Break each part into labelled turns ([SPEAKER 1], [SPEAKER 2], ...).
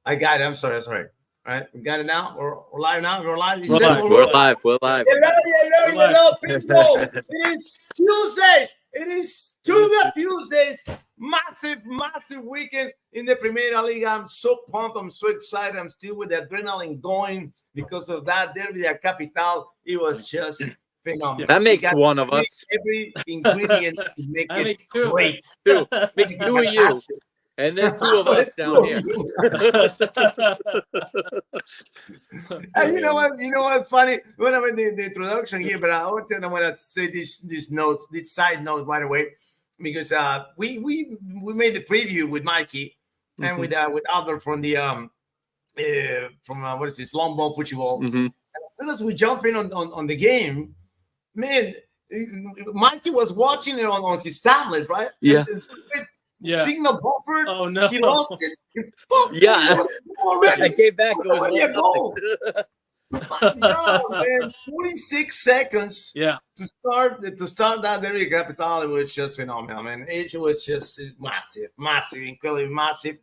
[SPEAKER 1] I got it. I'm sorry. All right, we got it now. We're live now. We're live.
[SPEAKER 2] We're live. We're live. We're live.
[SPEAKER 1] Hello, people. It is Tuesdays. It is Tuga Tuesdays. Massive weekend in the Primera Liga. I'm so pumped. I'm so excited. I'm still with the adrenaline going because of that Derby de Capital. It was just phenomenal.
[SPEAKER 2] That makes one of us.
[SPEAKER 1] Every ingredient to make it
[SPEAKER 3] makes two
[SPEAKER 1] great.
[SPEAKER 2] Two. Makes two of you. And then two of us down here.
[SPEAKER 1] And you know what? Funny. When I'm in the introduction here, but I want to say this side note right away, because we made the preview with Mikey and with Albert from the what is this, long ball football. And as soon as we jump in on the game, man, Mikey was watching it on his tablet, right?
[SPEAKER 2] Yeah.
[SPEAKER 1] Signal buffered.
[SPEAKER 3] Oh no!
[SPEAKER 1] He lost it.
[SPEAKER 2] I came back.
[SPEAKER 1] It was my God, man! 46 seconds.
[SPEAKER 3] Yeah.
[SPEAKER 1] To start that Derby Capital, it was just phenomenal, man. It was just massive, incredibly massive.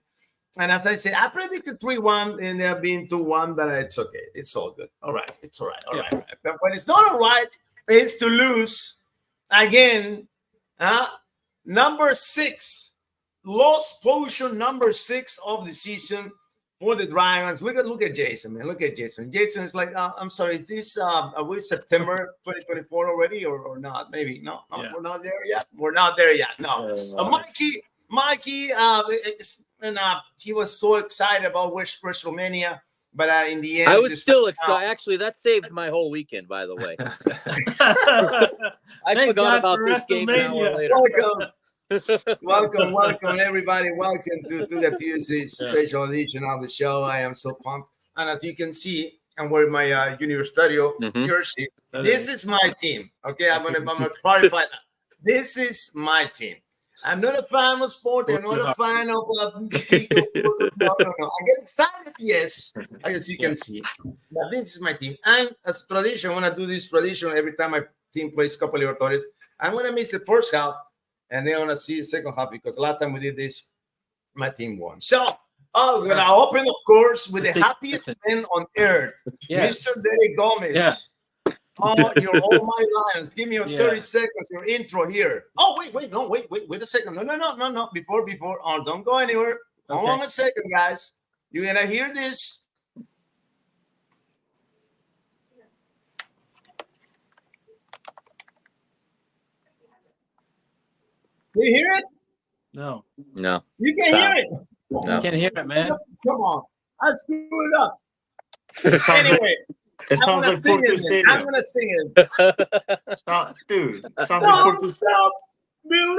[SPEAKER 1] And as I said, I predicted 3-1, and there being 2-1, but it's okay. It's all good. All right, it's all right. All right. But when it's not all right, it's to lose again. Number 6. Lost position number 6 of the season for the Dragons. Look at Jason, man. Look at Jason. Jason is like, I'm sorry, is this are we September 2024 already or not? Maybe no, yeah. We're not there yet. We're not there yet. No. Mikey, and he was so excited about WrestleMania, but in the end,
[SPEAKER 2] I was still excited. Actually, that saved my whole weekend. By the way, I forgot about this game an hour later.
[SPEAKER 1] Welcome, everybody. Welcome to the Tuesdays special edition of the show. I am so pumped. And as you can see, I'm wearing my Universe Studio jersey. This is my team. Okay, I'm gonna clarify that. This is my team. I'm not a fan of sport. I'm not a fan of no. I get excited, yes, as you can see. But this is my team. And as tradition, when I do this tradition, every time my team plays Copa Libertadores, I'm gonna miss the first half. And then I want to see the second half, because last time we did this, my team won. So, we're going to open, of course, with the happiest man on earth, Mr. Derek Gomez.
[SPEAKER 3] Yeah.
[SPEAKER 1] Oh, you're all my Lions. Give me your 30 seconds, your intro here. Oh, wait a second. No. Before. Oh, don't go anywhere. Hold on a second, guys. You're going to hear this. Do you hear it?
[SPEAKER 3] No.
[SPEAKER 1] You can hear it.
[SPEAKER 3] No. You can't hear it, man.
[SPEAKER 1] Come on. I screwed it up. Anyway, I'm going to sing it. I'm going to sing it.
[SPEAKER 4] Stop, dude.
[SPEAKER 1] Don't stop believing.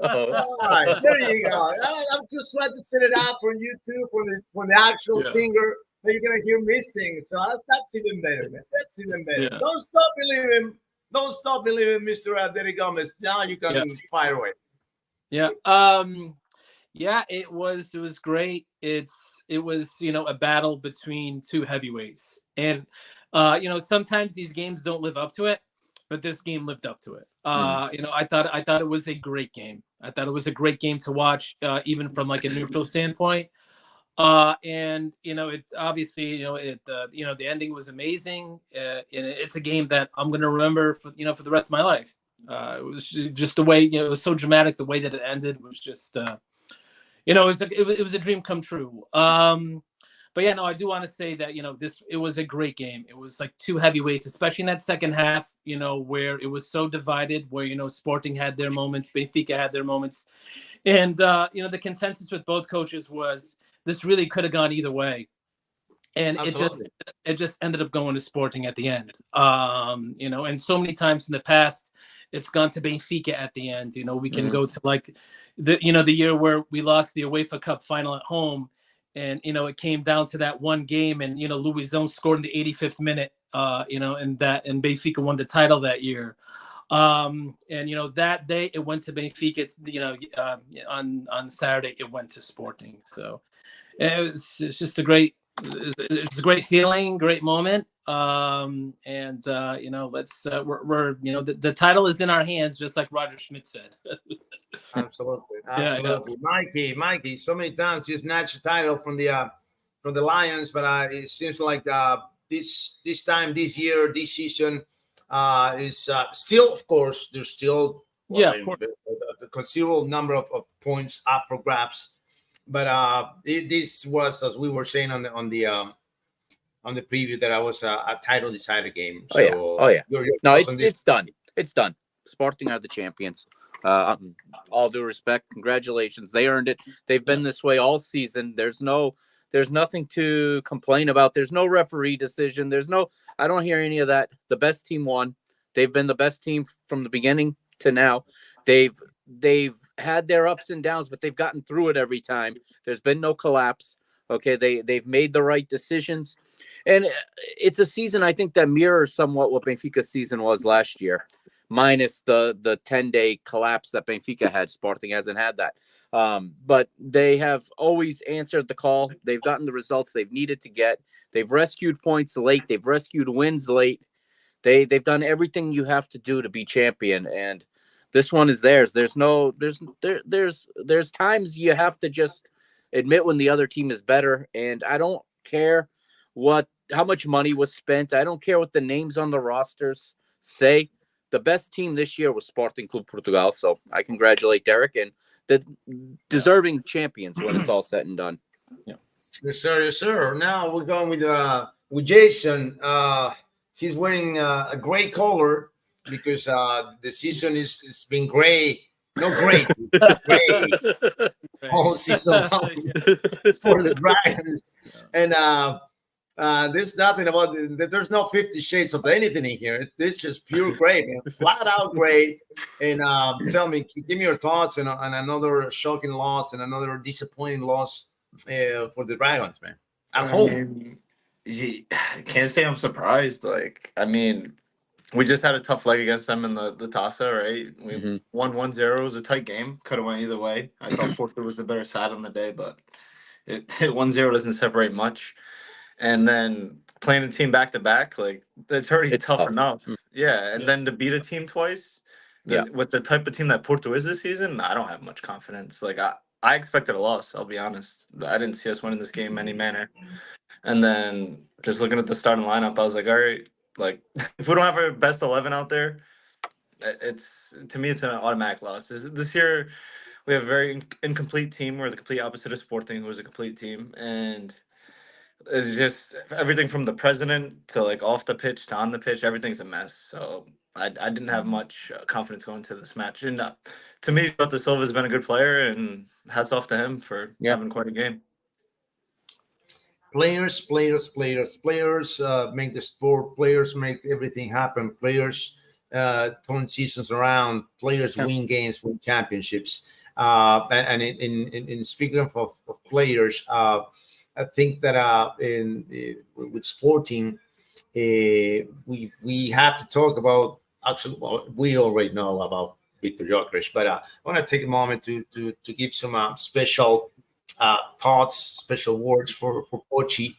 [SPEAKER 1] All right, there you go. I'm just trying to set it up for YouTube for the actual singer that you're going to hear me sing. So that's even better, man. That's even better. Yeah. Don't stop believing. Don't stop believing, Mr. Derek Gomez. Now you can fire away.
[SPEAKER 3] Yeah. It was great. It was, a battle between two heavyweights. And sometimes these games don't live up to it, but this game lived up to it. I thought it was a great game. I thought it was a great game to watch, even from like a neutral standpoint. And it obviously, the ending was amazing. And it's a game that I'm going to remember for the rest of my life. It was just the way, it was so dramatic. The way that it ended was just, it was a dream come true. But I do want to say that, it was a great game. It was like two heavyweights, especially in that second half, where it was so divided, where, Sporting had their moments, Benfica had their moments. And, the consensus with both coaches was, this really could have gone either way, and it just ended up going to Sporting at the end. And so many times in the past, it's gone to Benfica at the end. We can go to like the year where we lost the UEFA Cup final at home, and it came down to that one game, and Luizão scored in the 85th minute. And Benfica won the title that year. And that day it went to Benfica. On Saturday it went to Sporting. So. It's just a great feeling, great moment. Let's we're the title is in our hands, just like Roger Schmidt said.
[SPEAKER 1] Absolutely,
[SPEAKER 3] Yeah.
[SPEAKER 1] absolutely. Mikey, so many times you snatched the title from the Lions, but it seems like this time, this year, this season is still, of course, there's still
[SPEAKER 3] Yeah, of course.
[SPEAKER 1] a considerable number of points up for grabs, but this was, as we were saying on the preview, that I was a title decider game.
[SPEAKER 2] Oh yeah,
[SPEAKER 1] So
[SPEAKER 2] oh yeah.
[SPEAKER 1] your
[SPEAKER 2] No,
[SPEAKER 1] thoughts on this?
[SPEAKER 2] it's done. It's done. Sporting are the champions. All due respect, congratulations. They earned it. They've been this way all season. There's nothing to complain about. There's no referee decision. I don't hear any of that. The best team won. They've been the best team from the beginning to now. They've had their ups and downs, but they've gotten through it every time. There's been no collapse. Okay, they've made the right decisions, and it's a season I think that mirrors somewhat what Benfica's season was last year, minus the 10-day collapse that Benfica had. Sporting hasn't had that, but they have always answered the call. They've gotten the results they've needed to get. They've rescued points late. They've rescued wins late. They've done everything you have to do to be champion, and this one is theirs. There's times you have to just admit when the other team is better, and I don't care how much money was spent. I don't care what the names on the rosters say. The best team this year was Sporting Club Portugal, so I congratulate Derek and the deserving champions when it's all said and done.
[SPEAKER 3] Yeah.
[SPEAKER 1] Yes, sir. Yes, sir. Now we're going with Jason. He's wearing a gray color because the season is been gray. No, great. Gray. All season long for the Dragons. And there's nothing about there's no 50 shades of anything in here. It's just pure gray, man. Flat out gray. And tell me, give me your thoughts on another shocking loss and another disappointing loss for the Dragons, man. At home.
[SPEAKER 4] I can't say I'm surprised. We just had a tough leg against them in the Tasa, right? We won 1-0. It was a tight game. Could have went either way. I thought Porto was the better side on the day, but 1-0 doesn't separate much. And then playing a team back to back, it's already tough enough. Yeah, and then to beat a team twice, with the type of team that Porto is this season, I don't have much confidence. I expected a loss, I'll be honest. I didn't see us winning this game in any manner. And then just looking at the starting lineup, I was like, all right, if we don't have our best 11 out there, to me it's an automatic loss. This year we have a very incomplete team. We're the complete opposite of Sporting, who was a complete team, and it's just everything from the president to off the pitch to on the pitch, everything's a mess. So I didn't have much confidence going into this match. And to me, Jota Silva has been a good player, and hats off to him for having quite a game.
[SPEAKER 1] Players make the sport. Players make everything happen. Players turn seasons around. Players win games, win championships. And in speaking of players, I think that with Sporting, we have to talk about. Actually, well, we already know about Victor Gyökeres, but I want to take a moment to give some special thoughts, special words for Pochi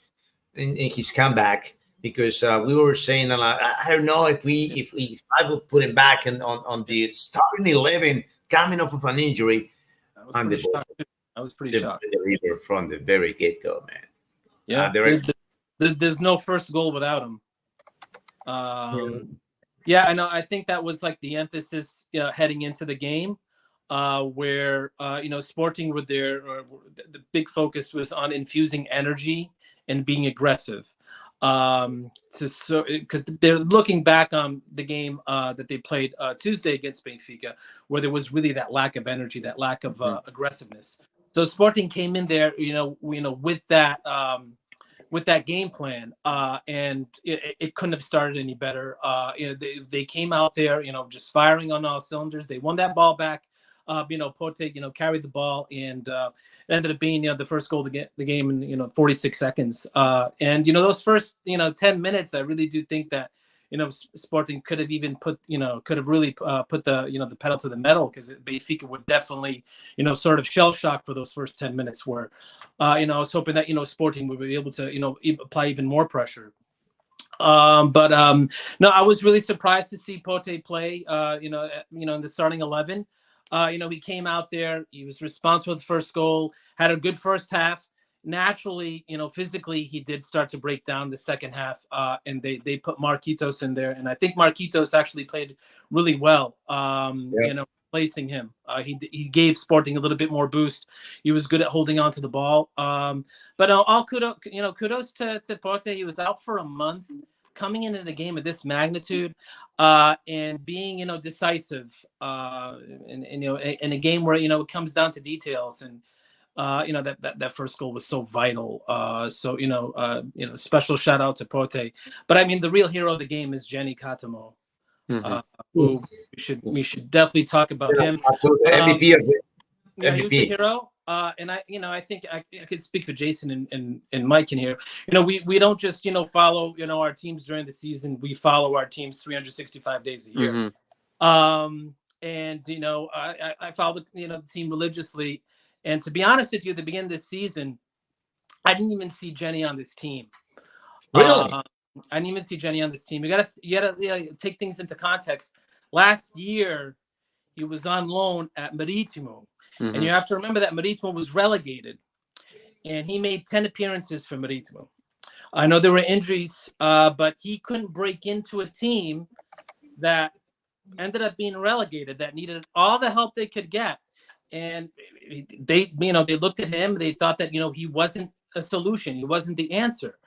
[SPEAKER 1] in his comeback, because we were saying, I don't know if I would put him back on the starting 11 coming off of an injury.
[SPEAKER 3] I was pretty shocked.
[SPEAKER 1] From the very get-go, man.
[SPEAKER 3] Yeah, there's no first goal without him. Yeah, I know. I think that was the emphasis heading into the game. Where Sporting with the big focus was on infusing energy and being aggressive, because they're looking back on the game that they played Tuesday against Benfica, where there was really that lack of energy, that lack of aggressiveness. So Sporting came in there, with that game plan, and it couldn't have started any better. They came out there, just firing on all cylinders. They won that ball back. Porte, carried the ball, and it ended up being, the first goal to get the game in, 46 seconds. And those first, 10 minutes, I really do think that, Sporting could have even could have really put the, the pedal to the metal, because Benfica would definitely, sort of shell shock for those first 10 minutes where, I was hoping that, Sporting would be able to, apply even more pressure. But no, I was really surprised to see Pote play, in the starting 11. He came out there. He was responsible for the first goal, had a good first half. Naturally, physically, he did start to break down the second half, and they put Marquitos in there. And I think Marquitos actually played really well, placing him. He gave Sporting a little bit more boost. He was good at holding on to the ball. But all kudos to Porte. He was out for a month, coming into the game of this magnitude, and being decisive, in a game where it comes down to details. And that first goal was so vital. Special shout out to Porte. But I mean, the real hero of the game is Jenny Katamo, who we should definitely talk about him.
[SPEAKER 1] Absolutely, MVP of it.
[SPEAKER 3] Yeah, he was the hero. And I think I could speak for Jason and Mike in here. We don't just follow our teams during the season. We follow our teams 365 days a year. And I follow the team religiously. And to be honest with you, at the beginning of this season, I didn't even see Jenny on this team.
[SPEAKER 1] Really?
[SPEAKER 3] I didn't even see Jenny on this team. You gotta take things into context. Last year, he was on loan at Maritimo. And you have to remember that Maritimo was relegated. And he made 10 appearances for Maritimo. I know there were injuries, but he couldn't break into a team that ended up being relegated, that needed all the help they could get. And they looked at him. They thought that, he wasn't a solution. He wasn't the answer.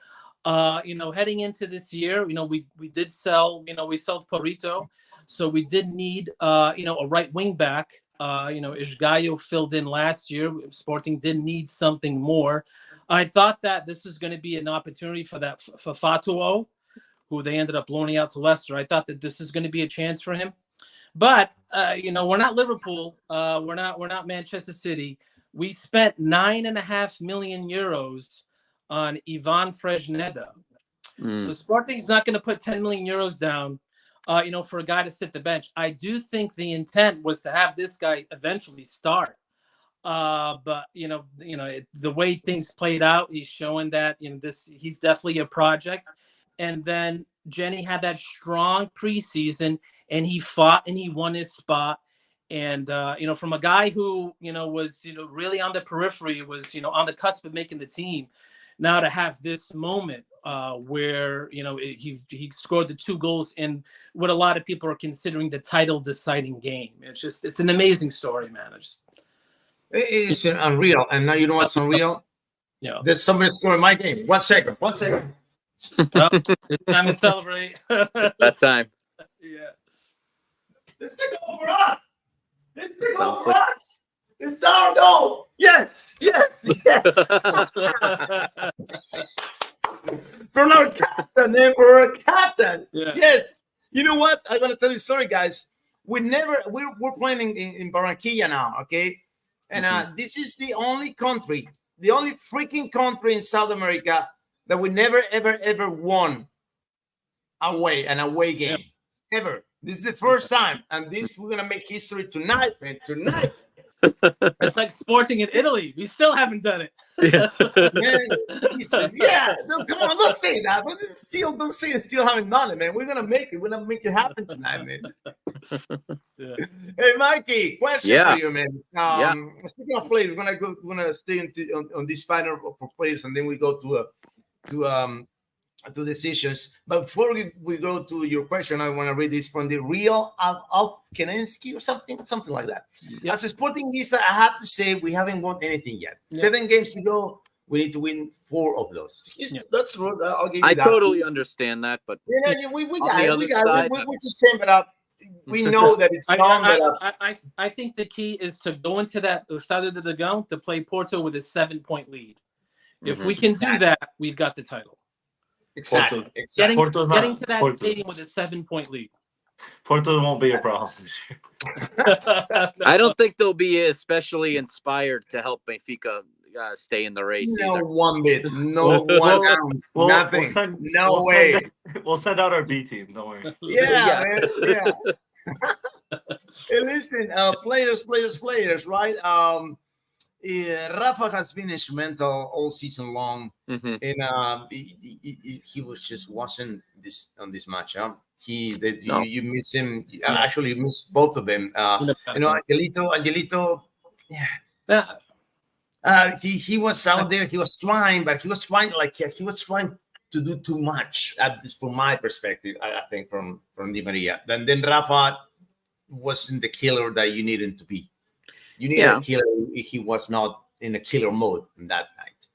[SPEAKER 3] Heading into this year, we did sell, we sold Porito. So we did need, a right wing back. Ishgayo filled in last year. Sporting did need something more. I thought that this was going to be an opportunity for Fatuo, who they ended up loaning out to Leicester. I thought that this is going to be a chance for him. But we're not Liverpool. We're not Manchester City. We spent 9.5 million euros on Ivan Fresneda. So Sporting's not going to put 10 million euros down, for a guy to sit the bench. I do think the intent was to have this guy eventually start. But the way things played out, he's showing that he's definitely a project. And then Jenny had that strong preseason, and he fought and he won his spot. And from a guy who was really on the periphery, was on the cusp of making the team, now to have this moment where he scored the 2 goals in what a lot of people are considering the title deciding game. It's an amazing story, man.
[SPEAKER 1] It's unreal. And now you know what's unreal?
[SPEAKER 3] Yeah.
[SPEAKER 1] There's somebody scoring my game. 1 second.
[SPEAKER 3] Well, it's time to celebrate.
[SPEAKER 2] That time.
[SPEAKER 3] Yeah.
[SPEAKER 1] Let's take over us. Let's take over us. It's our goal. Yes. From our captain, and for our captain. Yeah. Yes. You know what? I'm gonna tell you a story, guys. We're playing in Barranquilla now, okay? And this is the only freaking country in South America that we never, ever won an away game. Yeah. Ever. This is the first time. And we're going to make history tonight, man. Tonight.
[SPEAKER 3] It's like Sporting in Italy. We still haven't done it.
[SPEAKER 1] Yeah. Man, no, come on, don't say that. But still haven't done it, man. We're going to make it. We're going to make it happen tonight, man. Yeah. Hey, Mikey, question for you, man. Speaking of players, we're gonna stay on this panel for players, and then we go to decisions. But before we go to your question, I want to read this from the Real of Kenensky or something like that. Yep. As a Sportingista, I have to say we haven't won anything yet. Yep. 7 games to go. We need to win 4 of those. Yep. That's true. I'll give you that.
[SPEAKER 2] I totally understand that, but
[SPEAKER 1] we got it. We're just saying, but we know that it's
[SPEAKER 3] I think the key is to go into that Estadio de Dragão to play Porto with a 7-point lead. If we can do that, we've got the title.
[SPEAKER 1] Exactly.
[SPEAKER 3] Getting to that stadium with a 7-point lead.
[SPEAKER 4] Porto won't be a problem this year.
[SPEAKER 2] I don't think they'll be especially inspired to help Benfica stay in the race.
[SPEAKER 1] No one bit. No one ounce. Nothing. No way.
[SPEAKER 4] We'll send out our B team. Don't worry.
[SPEAKER 1] Yeah, man. Yeah. Hey, listen, players, right? Rafa has been instrumental all season long,
[SPEAKER 2] Mhm.
[SPEAKER 1] and he was just wasn't this on this match.
[SPEAKER 2] No.
[SPEAKER 1] You miss him.
[SPEAKER 3] Yeah.
[SPEAKER 1] Actually, you miss both of them. Angelito, yeah. He was out there. He was trying, but he was trying he was trying to do too much. At least from my perspective, I think from Di Maria. Then Rafa wasn't the killer that you needed to be. You needed a killer. He was not in a killer mode in that night.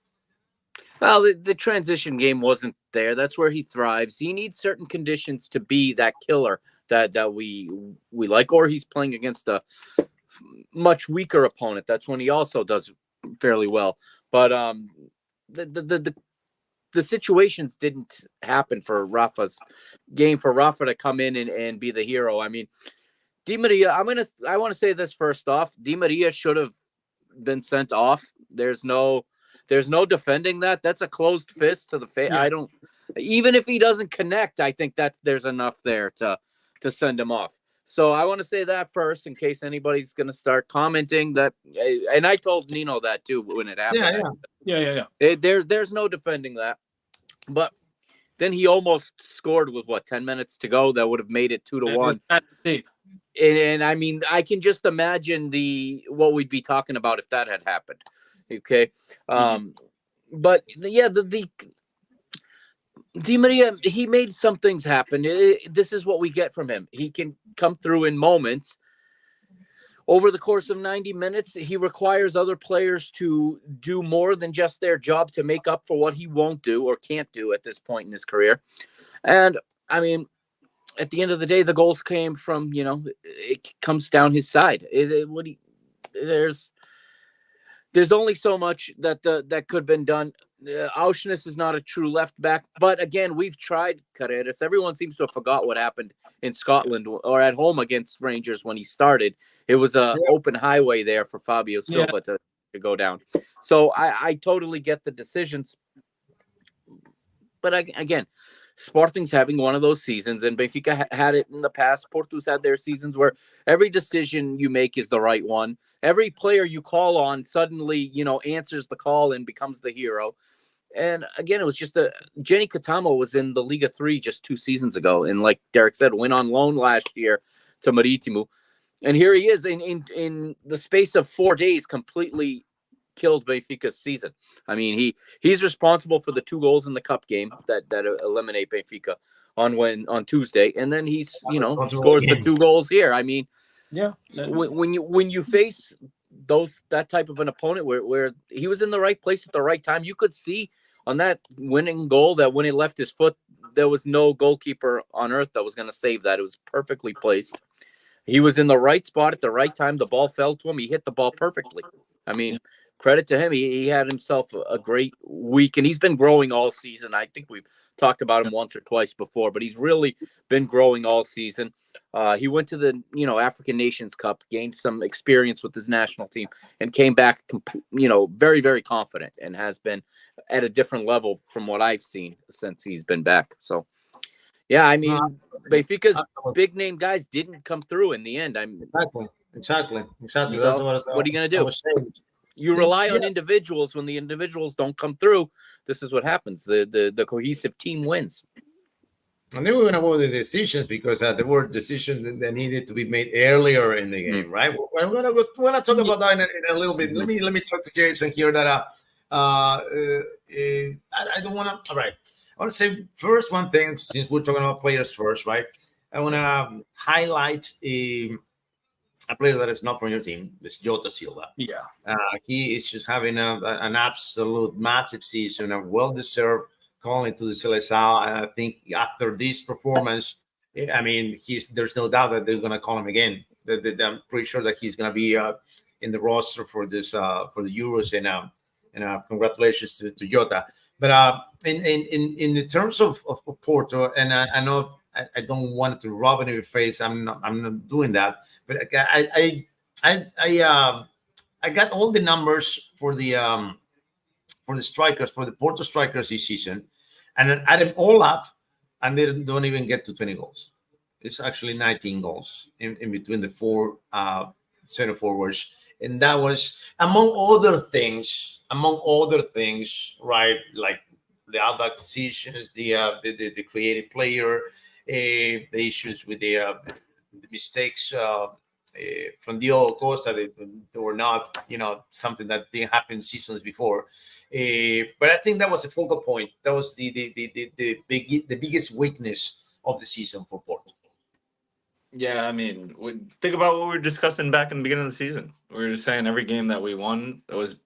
[SPEAKER 2] Well, the transition game wasn't there. That's where he thrives. He needs certain conditions to be that killer that we like, or he's playing against a much weaker opponent. That's when he also does fairly well. But the situations didn't happen for Rafa's game, for Rafa to come in and be the hero. I mean, Di Maria, I want to say this first off. Di Maria should have been sent off. There's no defending that. That's a closed fist to the face.
[SPEAKER 3] Yeah.
[SPEAKER 2] I don't, even if he doesn't connect, I think there's enough there to send him off. So I want to say that first, in case anybody's going to start commenting that. And I told Nino that too when it happened.
[SPEAKER 3] Yeah.
[SPEAKER 2] There's no defending that. But then he almost scored with 10 minutes to go. That would have made it 2-1. And I mean, I can just imagine what we'd be talking about if that had happened. Okay. But yeah, the Di Maria, he made some things happen. This is what we get from him. He can come through in moments. Over the course of 90 minutes, he requires other players to do more than just their job to make up for what he won't do or can't do at this point in his career. And I mean, at the end of the day, the goals came from, it comes down his side. There's only so much that could have been done. Auschwitz is not a true left back, but again, we've tried Carreras. Everyone seems to have forgot what happened in Scotland or at home against Rangers when he started. It was an open highway there for Fabio Silva to go down. So I totally get the decisions. But again, Sporting's having one of those seasons, and Benfica had it in the past. Porto's had their seasons where every decision you make is the right one. Every player you call on suddenly, answers the call and becomes the hero. And again, it was just Jenny Katamo was in the Liga 3 just 2 seasons ago. And like Derek said, went on loan last year to Marítimo. And here he is in the space of 4 days, completely killed Benfica's season. I mean, he's responsible for the 2 goals in the cup game that eliminate Benfica on Tuesday, and then he's scores the 2 goals here. I mean, when you face that type of an opponent where he was in the right place at the right time, you could see on that winning goal that when he left his foot, there was no goalkeeper on earth that was going to save that. It was perfectly placed. He was in the right spot at the right time. The ball fell to him. He hit the ball perfectly. I mean, credit to him. He had himself a great week, and he's been growing all season. I think we've talked about him once or twice before, but he's really been growing all season. He went to the African Nations Cup, gained some experience with his national team, and came back very, very confident, and has been at a different level from what I've seen since he's been back. So yeah, I mean, Benfica's big name guys didn't come through in the end.
[SPEAKER 1] Exactly.
[SPEAKER 2] So what are you going to do? You rely on individuals. When the individuals don't come through, this is what happens. The cohesive team wins.
[SPEAKER 1] And then we're going to go to the decisions, because there were decisions that needed to be made earlier in the game, right? We're going to talk about that in a little bit. Let me talk to Jason here that I don't want to. All right. I want to say first one thing, since we're talking about players first, right? I want to highlight a player that is not from your team. This Jota Silva.
[SPEAKER 3] Yeah.
[SPEAKER 1] He is just having an absolute massive season, a well-deserved calling to the Seleção. And I think after this performance, I mean, there's no doubt that they're going to call him again. I'm pretty sure that he's going to be in the roster for this for the Euros. And congratulations to Jota. But in the terms of Porto, and I know I don't want to rub it in your face. I'm not doing that. But I got all the numbers for the strikers, for the Porto strikers this season, and then add them all up, and they don't even get to 20 goals. It's actually 19 goals in between the 4 center forwards. And that was among other things, right? Like the out acquisitions, the creative player, the issues with the mistakes from Diogo Costa that were not, something that didn't happen seasons before. But I think that was a focal point. That was the biggest weakness of the season for Porto.
[SPEAKER 4] Yeah, I mean, think about what we were discussing back in the beginning of the season. We were just saying every game that we won, it was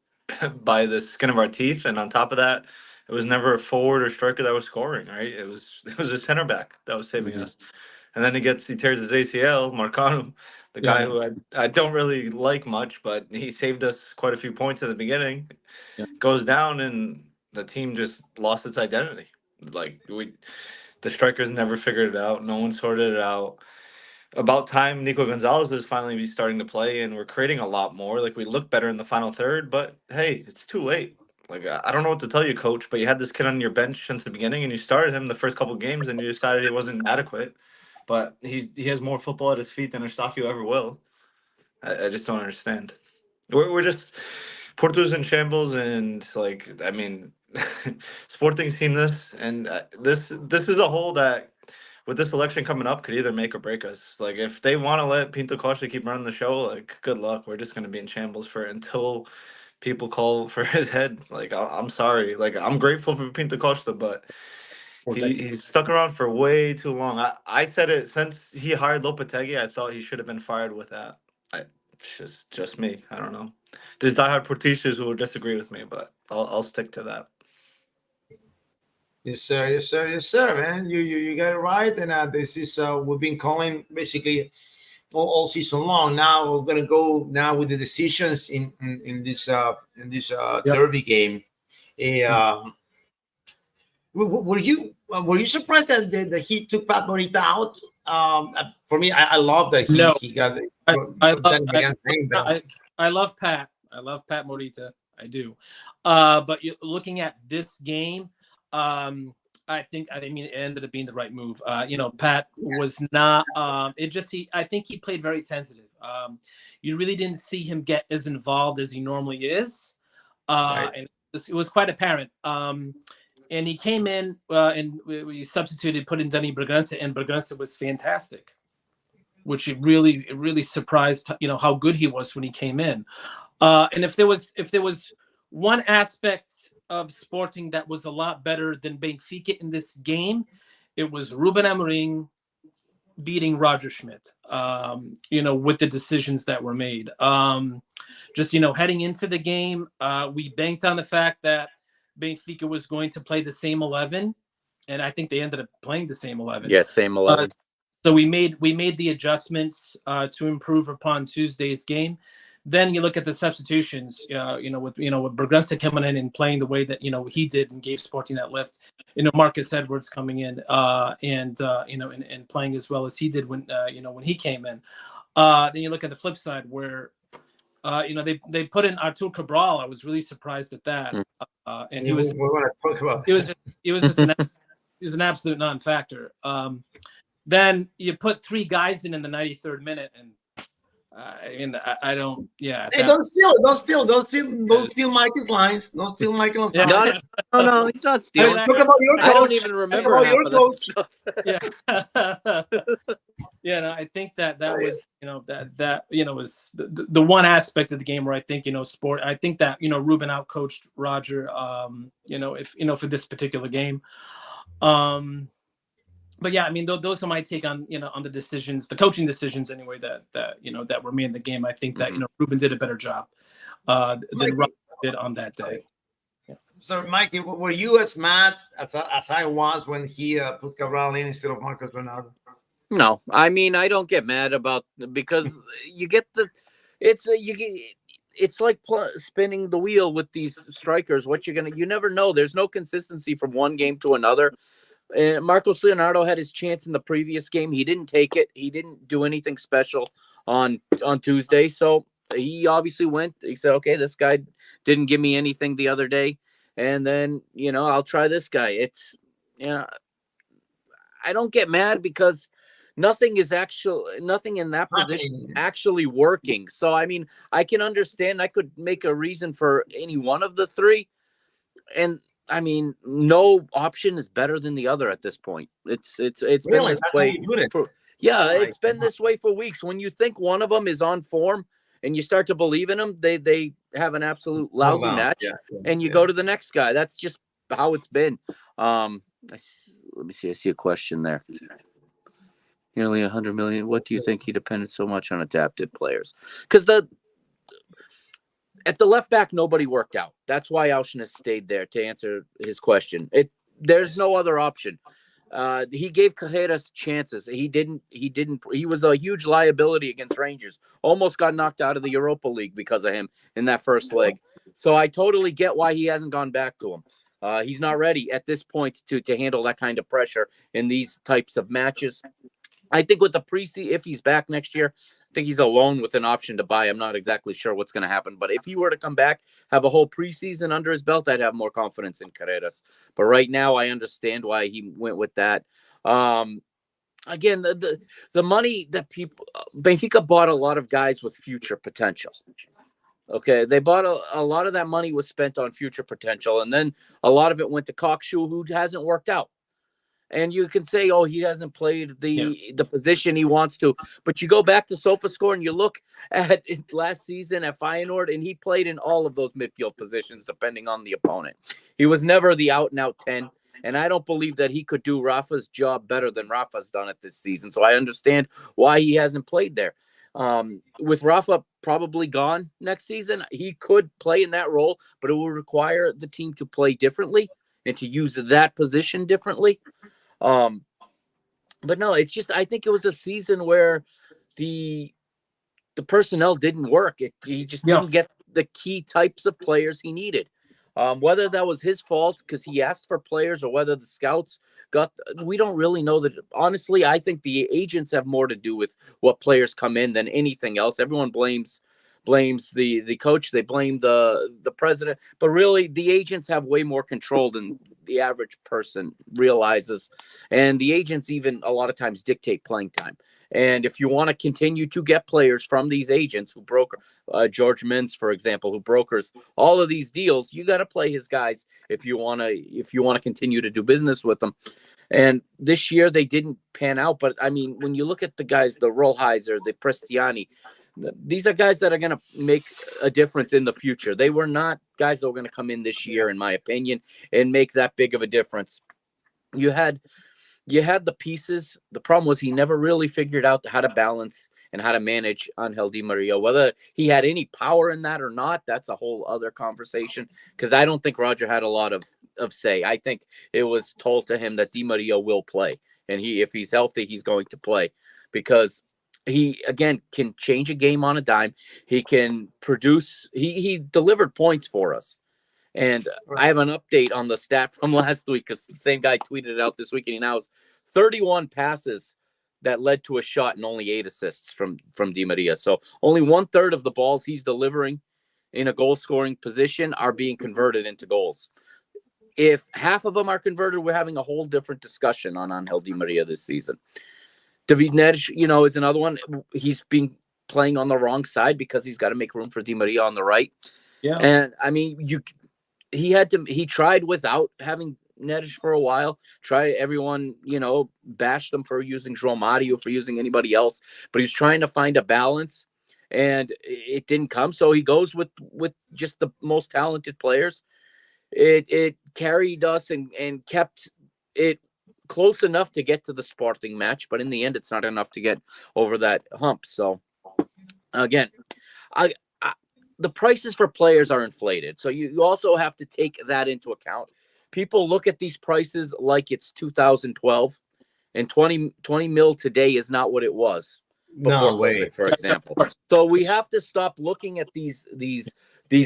[SPEAKER 4] by the skin of our teeth, and on top of that, it was never a forward or striker that was scoring. Right? It was a center back that was saving us. And then he tears his ACL, Marcano, the guy who I don't really like much, but he saved us quite a few points at the beginning.
[SPEAKER 2] Yeah.
[SPEAKER 4] Goes down, and the team just lost its identity. Like the strikers never figured it out. No one sorted it out. About time Nico Gonzalez is finally be starting to play, and we're creating a lot more. Like, we look better in the final third, but hey, it's too late. Like, I don't know what to tell you, coach, but you had this kid on your bench since the beginning, and you started him the first couple games, and you decided he wasn't adequate. But he has more football at his feet than Eustáquio ever will. I just don't understand. We're just Porto's in shambles, and like, I mean, Sporting's seen this, and this is a hole that, with this election coming up, could either make or break us. Like, if they want to let Pinto Costa keep running the show, like, good luck. We're just going to be in shambles until people call for his head. Like, I'm sorry. Like, I'm grateful for Pinto Costa, but he's stuck around for way too long. I said it since he hired Lopetegui. I thought he should have been fired with that. Just me. I don't know. There's diehard Portistas who will disagree with me, but I'll stick to that.
[SPEAKER 1] Yes, sir. Yes, sir. Yes, sir, man. You got it right. And this is we've been calling basically all season long. Now we're gonna go now with the decisions in this derby game. Were you surprised that he took Pat Morita out? For me, I love that he got.
[SPEAKER 3] I love Pat. I love Pat Morita. I do. But looking at this game, I mean, it ended up being the right move. Pat was not. I think he played very tentative. You really didn't see him get as involved as he normally is,
[SPEAKER 1] Right.
[SPEAKER 3] and it was quite apparent. And he came in and we substituted, put in Danny Bragança, and Bragança was fantastic, which it really surprised how good he was when he came in. And if there was one aspect of Sporting that was a lot better than Benfica in this game, it was Ruben Amorim beating Roger Schmidt. With the decisions that were made. Just heading into the game, we banked on the fact that Benfica was going to play the same 11, and I think they ended up playing the same 11.
[SPEAKER 2] Yeah, same 11.
[SPEAKER 3] So we made the adjustments to improve upon Tuesday's game. Then you look at the substitutions, with Bragança coming in and playing the way that he did and gave Sporting that lift. Marcus Edwards coming in and playing as well as he did when he came in. Then you look at the flip side where they put in Artur Cabral. I was really surprised at that. And he was.
[SPEAKER 1] We want to talk about.
[SPEAKER 3] He was just an absolute non-factor. Then you put three guys in the 93rd minute, and I don't. Yeah.
[SPEAKER 1] Hey, don't steal Mike's lines. Don't steal Michael's lines.
[SPEAKER 2] No, he's not stealing.
[SPEAKER 1] Talk about your coach.
[SPEAKER 2] I don't even remember half of that stuff.
[SPEAKER 3] Yeah. Yeah, no, I think that was was the one aspect of the game where I think I think that Ruben outcoached Roger for this particular game. But yeah, I mean those are my take on on the decisions, the coaching decisions anyway that were made in the game. I think that Ruben did a better job than Roger did on that day.
[SPEAKER 1] Yeah. So Mikey, were you as mad as I was when he put Cabral in instead of Marcos Ronaldo?
[SPEAKER 2] No, I mean, I don't get mad about, because you get it's like spinning the wheel with these strikers. You never know. There's no consistency from one game to another. Marcos Leonardo had his chance in the previous game. He didn't take it. He didn't do anything special on Tuesday. So he obviously he said, okay, this guy didn't give me anything the other day. And then, I'll try this guy. I don't get mad because nothing in that position actually working. So I mean, I can understand. I could make a reason for any one of the three, and I mean, no option is better than the other at this point. It's been this way for it's been this way for weeks. When you think one of them is on form and you start to believe in them, they have an absolute lousy match, and you go to the next guy. That's just how it's been. Let me see. I see a question there. Nearly 100 million. What do you think he depended so much on adapted players? Because at the left back, nobody worked out. That's why Auschwitz stayed there to answer his question. There's no other option. He gave Carreras chances. He didn't. He was a huge liability against Rangers. Almost got knocked out of the Europa League because of him in that first leg. So I totally get why he hasn't gone back to him. He's not ready at this point to handle that kind of pressure in these types of matches. I think with the preseason, if he's back next year, I think he's alone with an option to buy. I'm not exactly sure what's going to happen, but if he were to come back, have a whole preseason under his belt, I'd have more confidence in Carreras. But right now, I understand why he went with that. Again, the money that Benfica bought a lot of guys with future potential. Okay, they bought a lot of that money was spent on future potential, and then a lot of it went to Kokshu, who hasn't worked out. And you can say, oh, he hasn't played the position he wants to. But you go back to SofaScore and you look at last season at Feyenoord, and he played in all of those midfield positions depending on the opponent. He was never the out-and-out 10. And I don't believe that he could do Rafa's job better than Rafa's done it this season. So I understand why he hasn't played there. With Rafa probably gone next season, he could play in that role, but it will require the team to play differently and to use that position differently. But no, it's just, I think it was a season where the personnel didn't work. He just didn't get the key types of players he needed. Whether that was his fault because he asked for players or whether the scouts we don't really know that. Honestly, I think the agents have more to do with what players come in than anything else. Everyone blames the coach. They blame the president, but really the agents have way more control than the average person realizes. And the agents even a lot of times dictate playing time. And if you want to continue to get players from these agents who broker, George Mintz, for example, who brokers all of these deals, you got to play his guys if you want to continue to do business with them. And this year they didn't pan out. But I mean, when you look at the guys, the Rollheiser, the Prestiani, these are guys that are going to make a difference in the future. They were not guys that were going to come in this year, in my opinion, and make that big of a difference. You had the pieces. The problem was he never really figured out how to balance and how to manage Angel Di Maria. Whether he had any power in that or not, that's a whole other conversation, because I don't think Roger had a lot of say. I think it was told to him that Di Maria will play, and if he's healthy, he's going to play, because he, again, can change a game on a dime. He can produce. He delivered points for us. And I have an update on the stat from last week, because the same guy tweeted it out this week, and he now has 31 passes that led to a shot and only 8 assists from Di Maria. So only 1/3 of the balls he's delivering in a goal-scoring position are being converted into goals. If half of them are converted, we're having a whole different discussion on Angel Di Maria this season. David Neres, is another one. He's been playing on the wrong side because he's got to make room for Di Maria on the right. Yeah. And I mean, he tried without having Neres for a while. Everyone, bashed him for using João Mario, for using anybody else, but he's trying to find a balance, and it didn't come. So he goes with just the most talented players. It carried us and kept it close enough to get to the Sporting match, but in the end, it's not enough to get over that hump. So again, the prices for players are inflated. So you also have to take that into account. People look at these prices like it's 2012, and 20 mil today is not what it was before COVID, for example. So we have to stop looking at these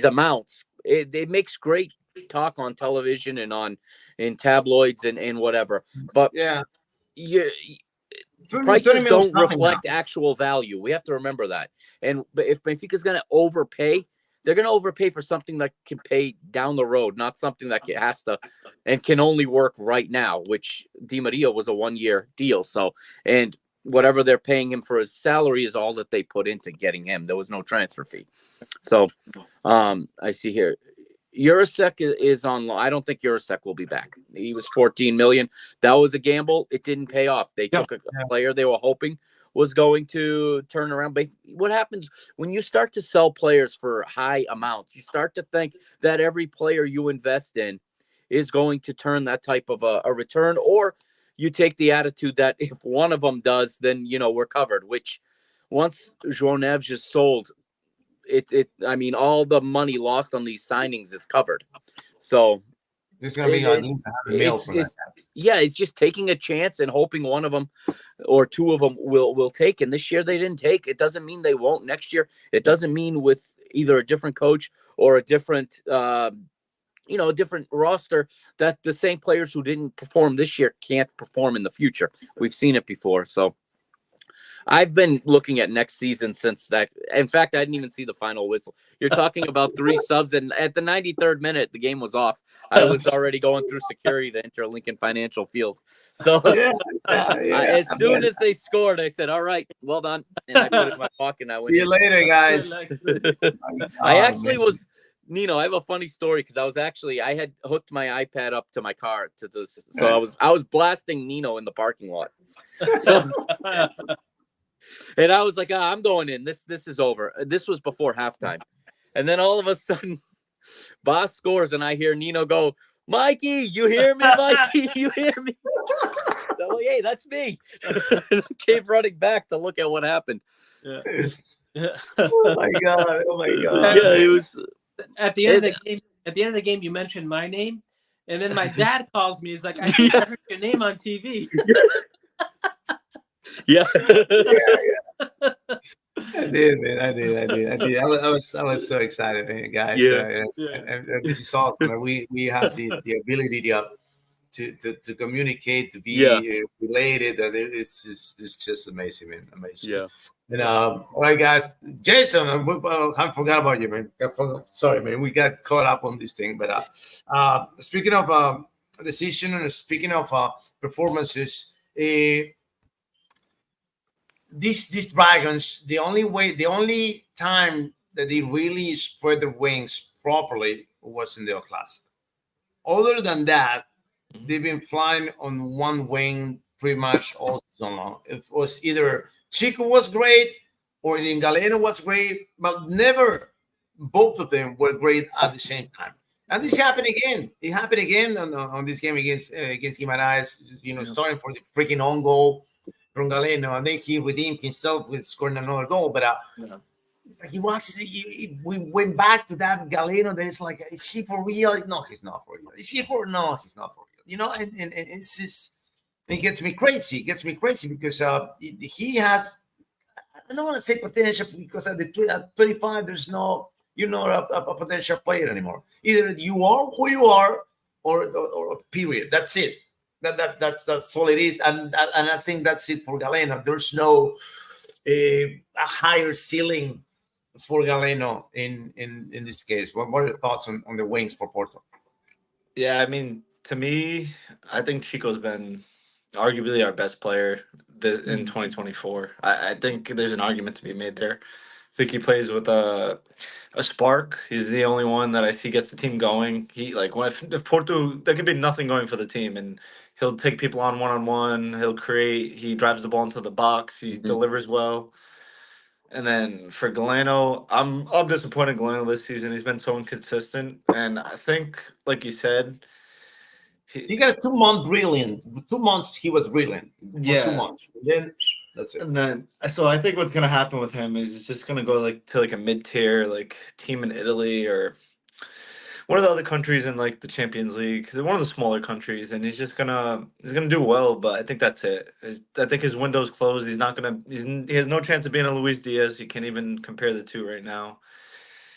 [SPEAKER 2] amounts. It makes great talk on television and in tabloids and whatever. But prices don't reflect actual value. We have to remember that. And if Benfica's going to overpay, they're going to overpay for something that can pay down the road, not something that has to and can only work right now, which Di Maria was a 1-year deal. So, and whatever they're paying him for his salary is all that they put into getting him. There was no transfer fee. So I see here. Jurasek is on loan. I don't think Jurasek will be back. He was 14 million. That was a gamble. It didn't pay off. They took a player they were hoping was going to turn around. But what happens when you start to sell players for high amounts? You start to think that every player you invest in is going to turn that type of a return, or you take the attitude that if one of them does, then, we're covered, which once João Neves is sold, I mean, all the money lost on these signings is covered. So
[SPEAKER 1] there's going to be at least 100 mil from that.
[SPEAKER 2] Yeah, it's just taking a chance and hoping one of them or two of them will take. And this year they didn't take. It doesn't mean they won't next year. It doesn't mean with either a different coach or a different, a different roster that the same players who didn't perform this year can't perform in the future. We've seen it before. So I've been looking at next season since that. In fact, I didn't even see the final whistle. You're talking about 3 subs, and at the 93rd minute, the game was off. I was already going through security to enter Lincoln Financial Field. So as soon as they scored, I said, "All right, well done," and I put it in my pocket. And I went.
[SPEAKER 1] See you later, guys.
[SPEAKER 2] I actually was. Nino, I have a funny story because I had hooked my iPad up to my car to this, so I was blasting Nino in the parking lot. So. And I was like, I'm going in. This is over. This was before halftime. And then all of a sudden, Boss scores, and I hear Nino go, "Mikey, you hear me, Mikey? You hear me?" So I'm like, "Hey, that's me." And I came running back to look at what happened.
[SPEAKER 3] Yeah.
[SPEAKER 1] Oh my god!
[SPEAKER 2] Yeah, it was
[SPEAKER 3] at the end of the game. At the end of the game, you mentioned my name, and then my dad calls me. He's like, "I think I heard your name on TV."
[SPEAKER 2] Yeah.
[SPEAKER 1] I did, man. I did. I was so excited, man, guys. And this is awesome. We have the ability to communicate, to be related. And it's just amazing, man. Amazing.
[SPEAKER 2] Yeah.
[SPEAKER 1] And all right, guys. Jason, I forgot about you, man. Sorry, man. We got caught up on this thing. But speaking of decision and speaking of performances, these Dragons, the only time that they really spread their wings properly was in the El Clásico. Other than that, they've been flying on one wing pretty much all season long. It was either Chico was great or the Galeno was great, but never both of them were great at the same time. And this happened again. It happened again on this game against Guimarães, starting for the freaking own goal from Galeno, and then he redeemed himself with scoring another goal. But we went back to that Galeno. That is like, is he for real? No, he's not for real. Is he for? No, he's not for real. And it's just, it gets me crazy. It gets me crazy because he has. I don't want to say potential because at 25, there's no, you're not a potential player anymore. Either you are who you are, or period. That's it. That's all it is, and I think that's it for Galeno. There's no a higher ceiling for Galeno in this case. What are your thoughts on the wings for Porto?
[SPEAKER 4] Yeah, I mean, to me, I think Chico's been arguably our best player in 2024. I think there's an argument to be made there. I think he plays with a spark. He's the only one that I see gets the team going. He if Porto, there could be nothing going for the team, and he'll take people on one-on-one. He'll create. He drives the ball into the box. He delivers well. And then for Galeno, I'm disappointed in Galeno this season. He's been so inconsistent, and I think, like you said,
[SPEAKER 1] he got a 2-month brilliant. 2 months he was brilliant. For 2 months. Then that's it.
[SPEAKER 4] And then, so I think what's gonna happen with him is it's just gonna go to a mid-tier team in Italy or one of the other countries in the Champions League. They're one of the smaller countries, and he's gonna do well. But I think that's it. I think his window's closed. He's not gonna. He has no chance of being a Luis Diaz. You can't even compare the two right now.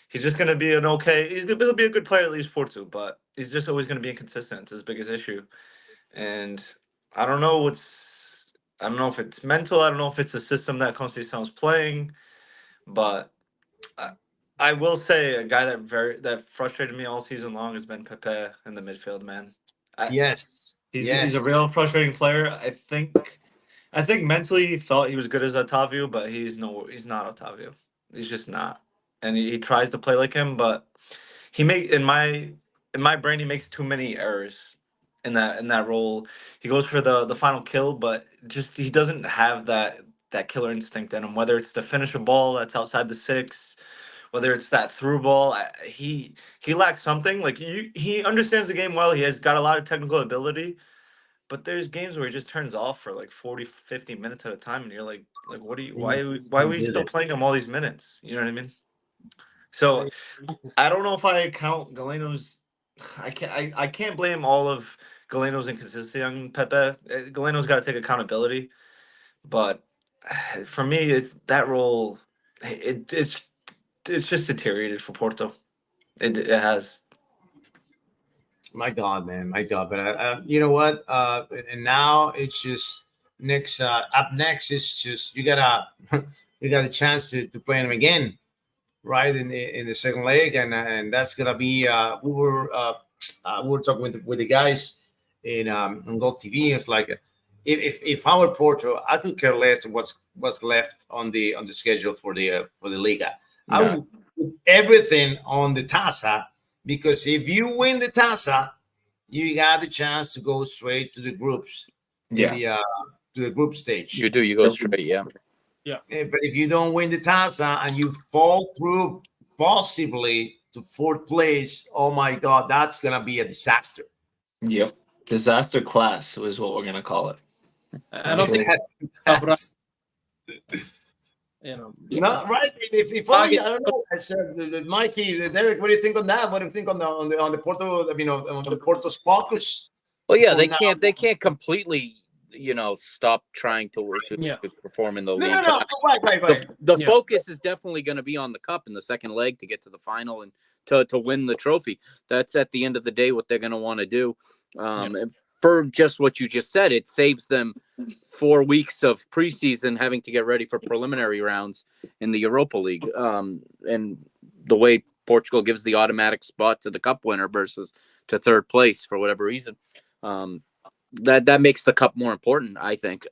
[SPEAKER 4] He's just gonna be an okay. He'll be a good player at least Porto, but he's just always gonna be inconsistent. It's his biggest issue, and I don't know if it's mental. I don't know if it's a system that Conceição's playing, but I will say a guy that frustrated me all season long has been Pepe in the midfield, man.
[SPEAKER 1] Yes.
[SPEAKER 4] He's a real frustrating player. I think I think mentally he thought he was good as Otavio, but he's not Otavio. He's just not. And he tries to play like him, but he make in my brain he makes too many errors in that role. He goes for the final kill, but just he doesn't have that killer instinct in him. Whether it's to finish a ball that's outside the six, whether it's that through ball, he lacks something. Like he understands the game well. He has got a lot of technical ability, but there's games where he just turns off for like 40, 50 minutes at a time, and you're like, what are you? Why are we still playing him all these minutes? You know what I mean? So I don't know if I count Galeno's. I can't blame all of Galeno's inconsistency on Pepe. Galeno's got to take accountability, but for me, that role. It's just deteriorated for Porto. It has.
[SPEAKER 1] My God, man, my God. But you know what? And now it's just next. Up next is just you got you got a chance to play them again, right in the second leg, and that's gonna be. We were talking with the guys in on Gold TV. It's like if I were Porto, I could care less what's left on the schedule for the Liga. I would put everything on the Taça, because if you win the Taça, you got the chance to go straight to the groups,
[SPEAKER 4] Yeah.
[SPEAKER 1] To the group stage.
[SPEAKER 2] You do. You go straight. Yeah.
[SPEAKER 1] But if you don't win the Taça and you fall through possibly to fourth place, oh my God, that's gonna be a disaster.
[SPEAKER 4] Yep. Disaster class was what we're gonna call it.
[SPEAKER 3] I don't think
[SPEAKER 1] No, right? If only, I don't know. I said, Mikey, Derek, what do you think on that? What do you think on the Porto? On the Porto's focus?
[SPEAKER 2] Well, yeah, they can't completely, stop trying to perform in the league.
[SPEAKER 1] No. Right.
[SPEAKER 2] The focus is definitely going to be on the cup in the second leg to get to the final and to win the trophy. That's at the end of the day what they're going to want to do. And for just what you just said, it saves them 4 weeks of preseason having to get ready for preliminary rounds in the Europa League. And the way Portugal gives the automatic spot to the cup winner versus to third place for whatever reason, that makes the cup more important, I think.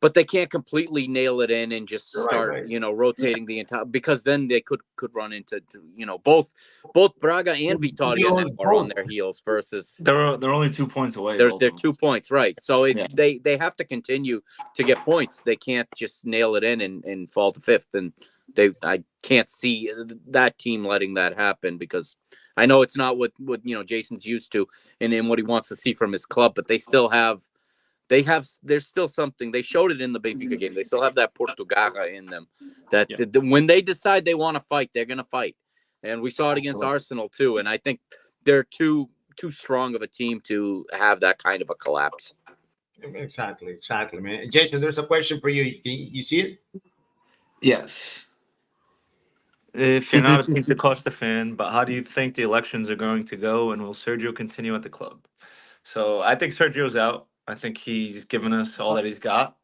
[SPEAKER 2] But they can't completely nail it in and just start, rotating the entire, because then they could run into, both Braga and Vitória are on their heels versus.
[SPEAKER 4] They're only 2 points away.
[SPEAKER 2] They're 2 points, right? So they have to continue to get points. They can't just nail it in and fall to fifth. And I can't see that team letting that happen, because I know it's not what Jason's used to and what he wants to see from his club, but there's still something. They showed it in the BENFICA game. They still have that PORTUGAL in them. That when they decide they want to fight, they're going to fight. And we saw it against Arsenal too. And I think they're too strong of a team to have that kind of a collapse.
[SPEAKER 1] Exactly, man. Jason, there's a question for you. You see it?
[SPEAKER 4] Yes. If you're not a Pinto Costa fan, but how do you think the elections are going to go, and will Sergio continue at the club? So I think Sergio's out. I think he's given us all that he's got.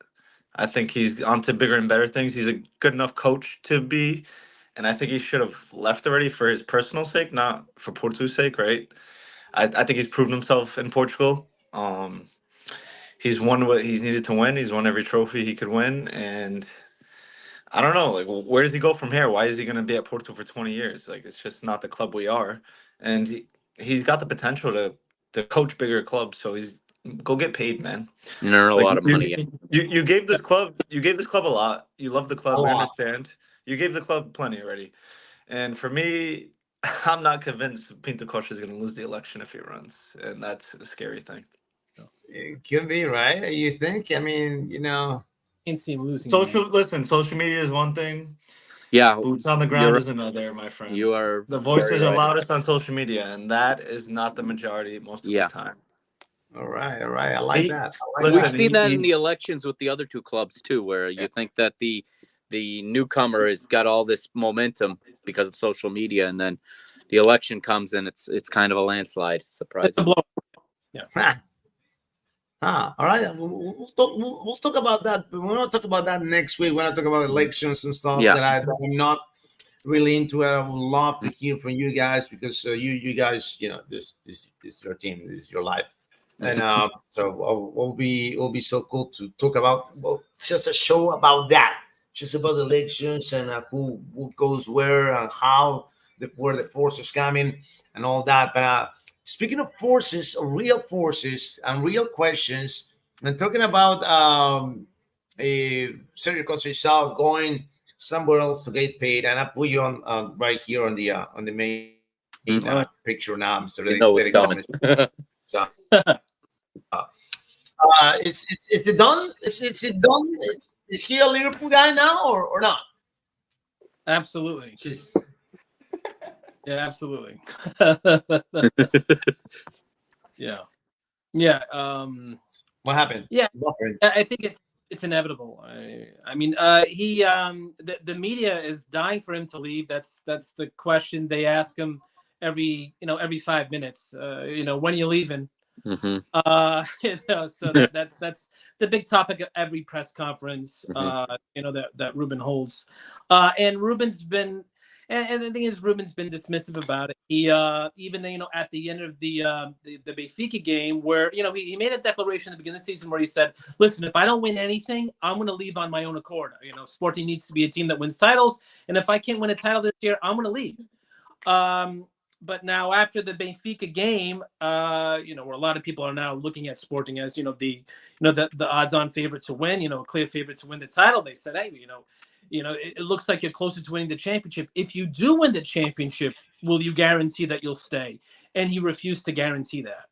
[SPEAKER 4] I think he's on to bigger and better things. He's a good enough coach to be, and I think he should have left already for his personal sake, not for Porto's sake, right? I think he's proven himself in Portugal. He's won what he's needed to win. He's won every trophy he could win, and I don't know, like, where does he go from here? Why is he going to be at Porto for 20 years? Like, it's just not the club we are, and he's got the potential to coach bigger clubs. So go get paid, man.
[SPEAKER 2] And earn a lot of money.
[SPEAKER 4] You gave this club a lot. You love the club. I understand. You gave the club plenty already. And for me, I'm not convinced Pinto Costa is going to lose the election if he runs, and that's a scary thing.
[SPEAKER 1] It could be, right? You think? I mean,
[SPEAKER 3] can't see him losing.
[SPEAKER 4] Social media is one thing.
[SPEAKER 2] Yeah,
[SPEAKER 4] boots on the ground is another, my friend. The voices are loudest on social media, and that is not the majority most of the time.
[SPEAKER 1] All right. I like that.
[SPEAKER 2] We've seen that in the elections with the other two clubs too, where you think that the newcomer has got all this momentum because of social media, and then the election comes and it's kind of a landslide. Surprising.
[SPEAKER 1] All right. We'll talk about that. But we're not talk about that next week. We're not talking about elections and stuff that I'm not really into it. I would love to hear from you guys, because you guys, this is your team. This is your life. And so it'll be so cool to talk about just a show about that, just about the elections and who goes where and how where the forces coming and all that. But speaking of forces, real forces and real questions, and talking about Sergio Conceição going somewhere else to get paid, and I put you on right here on the main picture now, Mr.
[SPEAKER 2] You know what's coming.
[SPEAKER 1] So, is it done? Is it done? Is he a Liverpool guy now or not?
[SPEAKER 3] Absolutely.
[SPEAKER 1] Just
[SPEAKER 3] Yeah, absolutely. Yeah.
[SPEAKER 1] what happened?
[SPEAKER 3] Yeah.
[SPEAKER 1] Buffering.
[SPEAKER 3] I think it's inevitable. I mean, the media is dying for him to leave. That's the question they ask him every 5 minutes. When are you leaving?
[SPEAKER 2] Mm-hmm.
[SPEAKER 3] So that's the big topic of every press conference. That Ruben holds, and Ruben's been. And the thing is, Ruben's been dismissive about it. He even at the end of the Benfica game, where he made a declaration at the beginning of the season where he said, "Listen, if I don't win anything, I'm going to leave on my own accord. Sporting needs to be a team that wins titles, and if I can't win a title this year, I'm going to leave." But now after the Benfica game, where a lot of people are now looking at Sporting as the odds-on favorite to win, a clear favorite to win the title, they said, "Hey, it looks like you're closer to winning the championship. If you do win the championship, will you guarantee that you'll stay?" And he refused to guarantee that.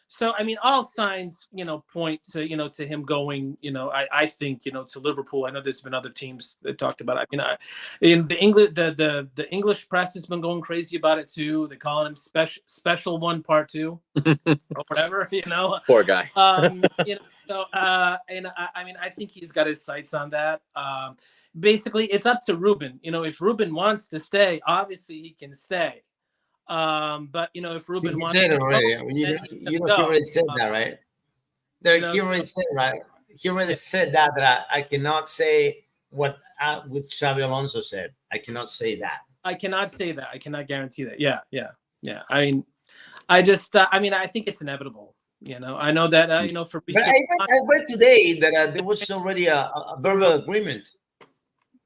[SPEAKER 3] So, I mean, all signs, point to, to him going, I think, to Liverpool. I know there's been other teams that talked about it. In the English press has been going crazy about it too. They're calling him special one part 2 or whatever,
[SPEAKER 2] Poor guy.
[SPEAKER 3] So, and I mean, I think he's got his sights on that. Basically, it's up to Ruben. If Ruben wants to stay, obviously he can stay. But if Ruben wants
[SPEAKER 1] said
[SPEAKER 3] to
[SPEAKER 1] it already.
[SPEAKER 3] go,
[SPEAKER 1] I mean, he
[SPEAKER 3] go.
[SPEAKER 1] already said that, right? He already said right. He already said that I cannot say what Xabi Alonso said. I cannot say that.
[SPEAKER 3] I cannot say that. I cannot guarantee that. Yeah. I mean, I just, I think it's inevitable. I know that, for.
[SPEAKER 1] But I read today that there was already a verbal agreement.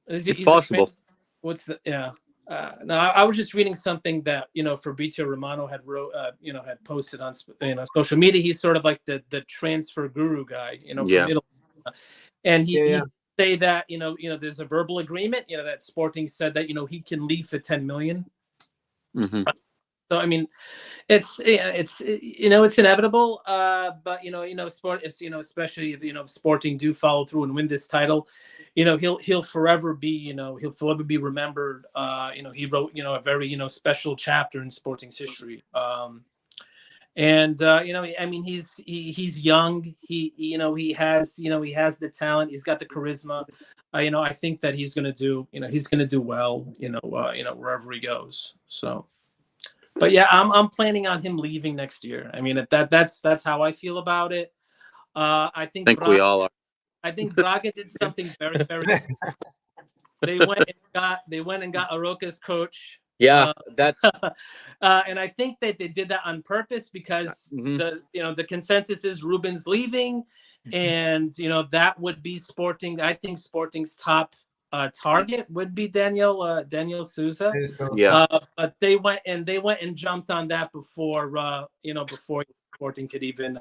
[SPEAKER 2] It's possible.
[SPEAKER 3] What's the no, I was just reading something that Fabrizio Romano had wrote, had posted on social media. He's sort of like the transfer guru guy, from Italy, and he say that there's a verbal agreement, that Sporting said that he can leave for 10 million.
[SPEAKER 2] Mm-hmm.
[SPEAKER 3] So I mean, it's inevitable, but sport is especially if Sporting do follow through and win this title, he'll forever be remembered. He wrote a very special chapter in Sporting's history. And I mean, he's young. He has the talent. He's got the charisma. I think that he's gonna do well. Wherever he goes. So. But yeah, I'm planning on him leaving next year. I mean, that's how I feel about it. I think Braga,
[SPEAKER 2] we all are.
[SPEAKER 3] I think Braga did something very, very nice. They went and got Aroca's coach.
[SPEAKER 2] Yeah,
[SPEAKER 3] and I think that they did that on purpose because the consensus is Ruben's leaving, and that would be Sporting. I think Sporting's top target would be Daniel Souza.
[SPEAKER 2] Yeah.
[SPEAKER 3] But they went and jumped on that before Sporting could even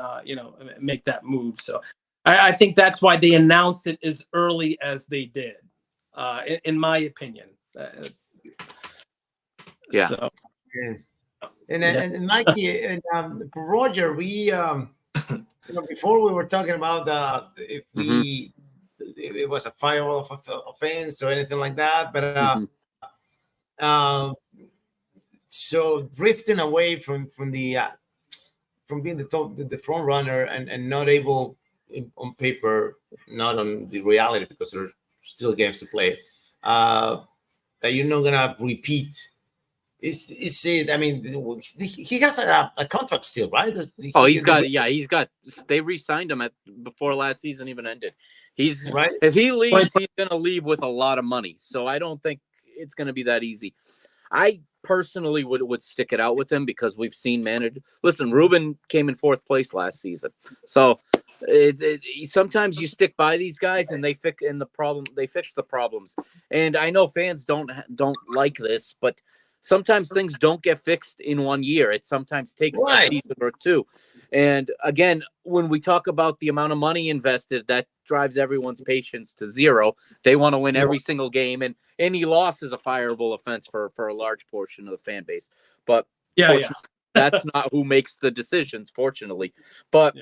[SPEAKER 3] make that move. So I think that's why they announced it as early as they did, in my opinion.
[SPEAKER 2] Yeah.
[SPEAKER 3] So.
[SPEAKER 1] And Mikey and Roger, we before we were talking about if we. It was a firewall offense or anything like that, but so drifting away from being the front runner and not able on paper, not on the reality, because there's still games to play, that you're not gonna repeat. Is it? I mean, he has a contract still, right?
[SPEAKER 2] He's got. They re-signed him before last season even ended. He's
[SPEAKER 1] right.
[SPEAKER 2] If he leaves, he's going to leave with a lot of money. So I don't think it's going to be that easy. I personally would stick it out with him because we've seen manage. Listen, Ruben came in 4th place last season, so sometimes you stick by these guys and they fix the problems. And I know fans don't like this, but sometimes things don't get fixed in 1 year. It sometimes takes a season or two. And again, when we talk about the amount of money invested, that drives everyone's patience to zero. They want to win every single game, and any loss is a fireable offense for a large portion of the fan base. But that's not who makes the decisions, fortunately. But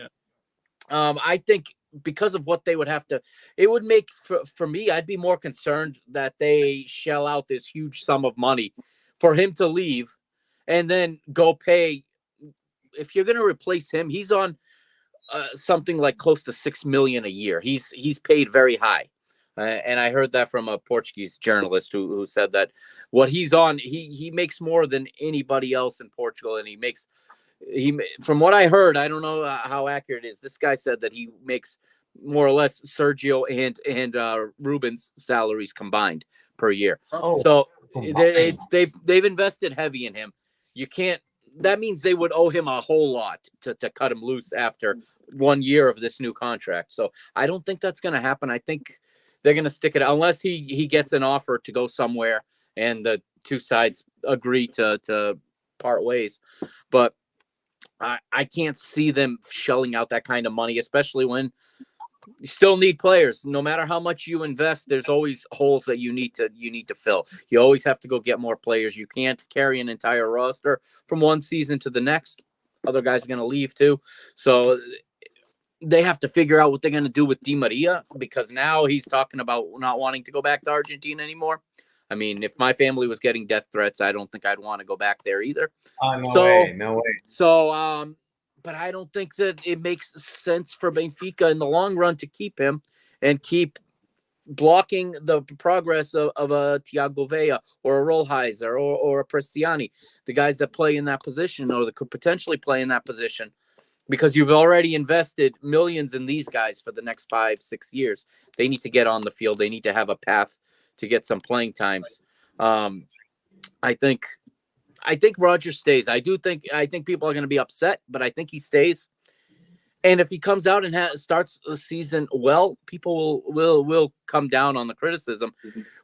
[SPEAKER 2] I think because of what they would have to, it would make for me, I'd be more concerned that they shell out this huge sum of money for him to leave and then go pay. If you're going to replace him, he's on something like close to $6 million a year. He's paid very high. And I heard that from a Portuguese journalist who said that what he's on, he makes more than anybody else in Portugal. And from what I heard, I don't know how accurate it is. This guy said that he makes more or less Sergio and Ruben's salaries combined per year. So they've invested heavy in him. You can't. That means they would owe him a whole lot to cut him loose after 1 year of this new contract. So I don't think that's going to happen. I think they're going to stick it unless he gets an offer to go somewhere and the two sides agree to part ways. But I can't see them shelling out that kind of money, especially when you still need players. No matter how much you invest, there's always holes that you need to fill. You always have to go get more players. You can't carry an entire roster from one season to the next. Other guys are going to leave too. So they have to figure out what they're going to do with Di Maria, because now he's talking about not wanting to go back to Argentina anymore. I mean, if my family was getting death threats, I don't think I'd want to go back there either.
[SPEAKER 1] No way.
[SPEAKER 2] So, but I don't think that it makes sense for Benfica in the long run to keep him and keep blocking the progress of a Thiago Vea or a Rolheiser or a Prestiani, the guys that play in that position or that could potentially play in that position, because you've already invested millions in these guys for the next 5-6 years. They need to get on the field. They need to have a path to get some playing times. I think Roger stays. I think people are going to be upset, but I think he stays. And if he comes out and starts the season well, people will come down on the criticism.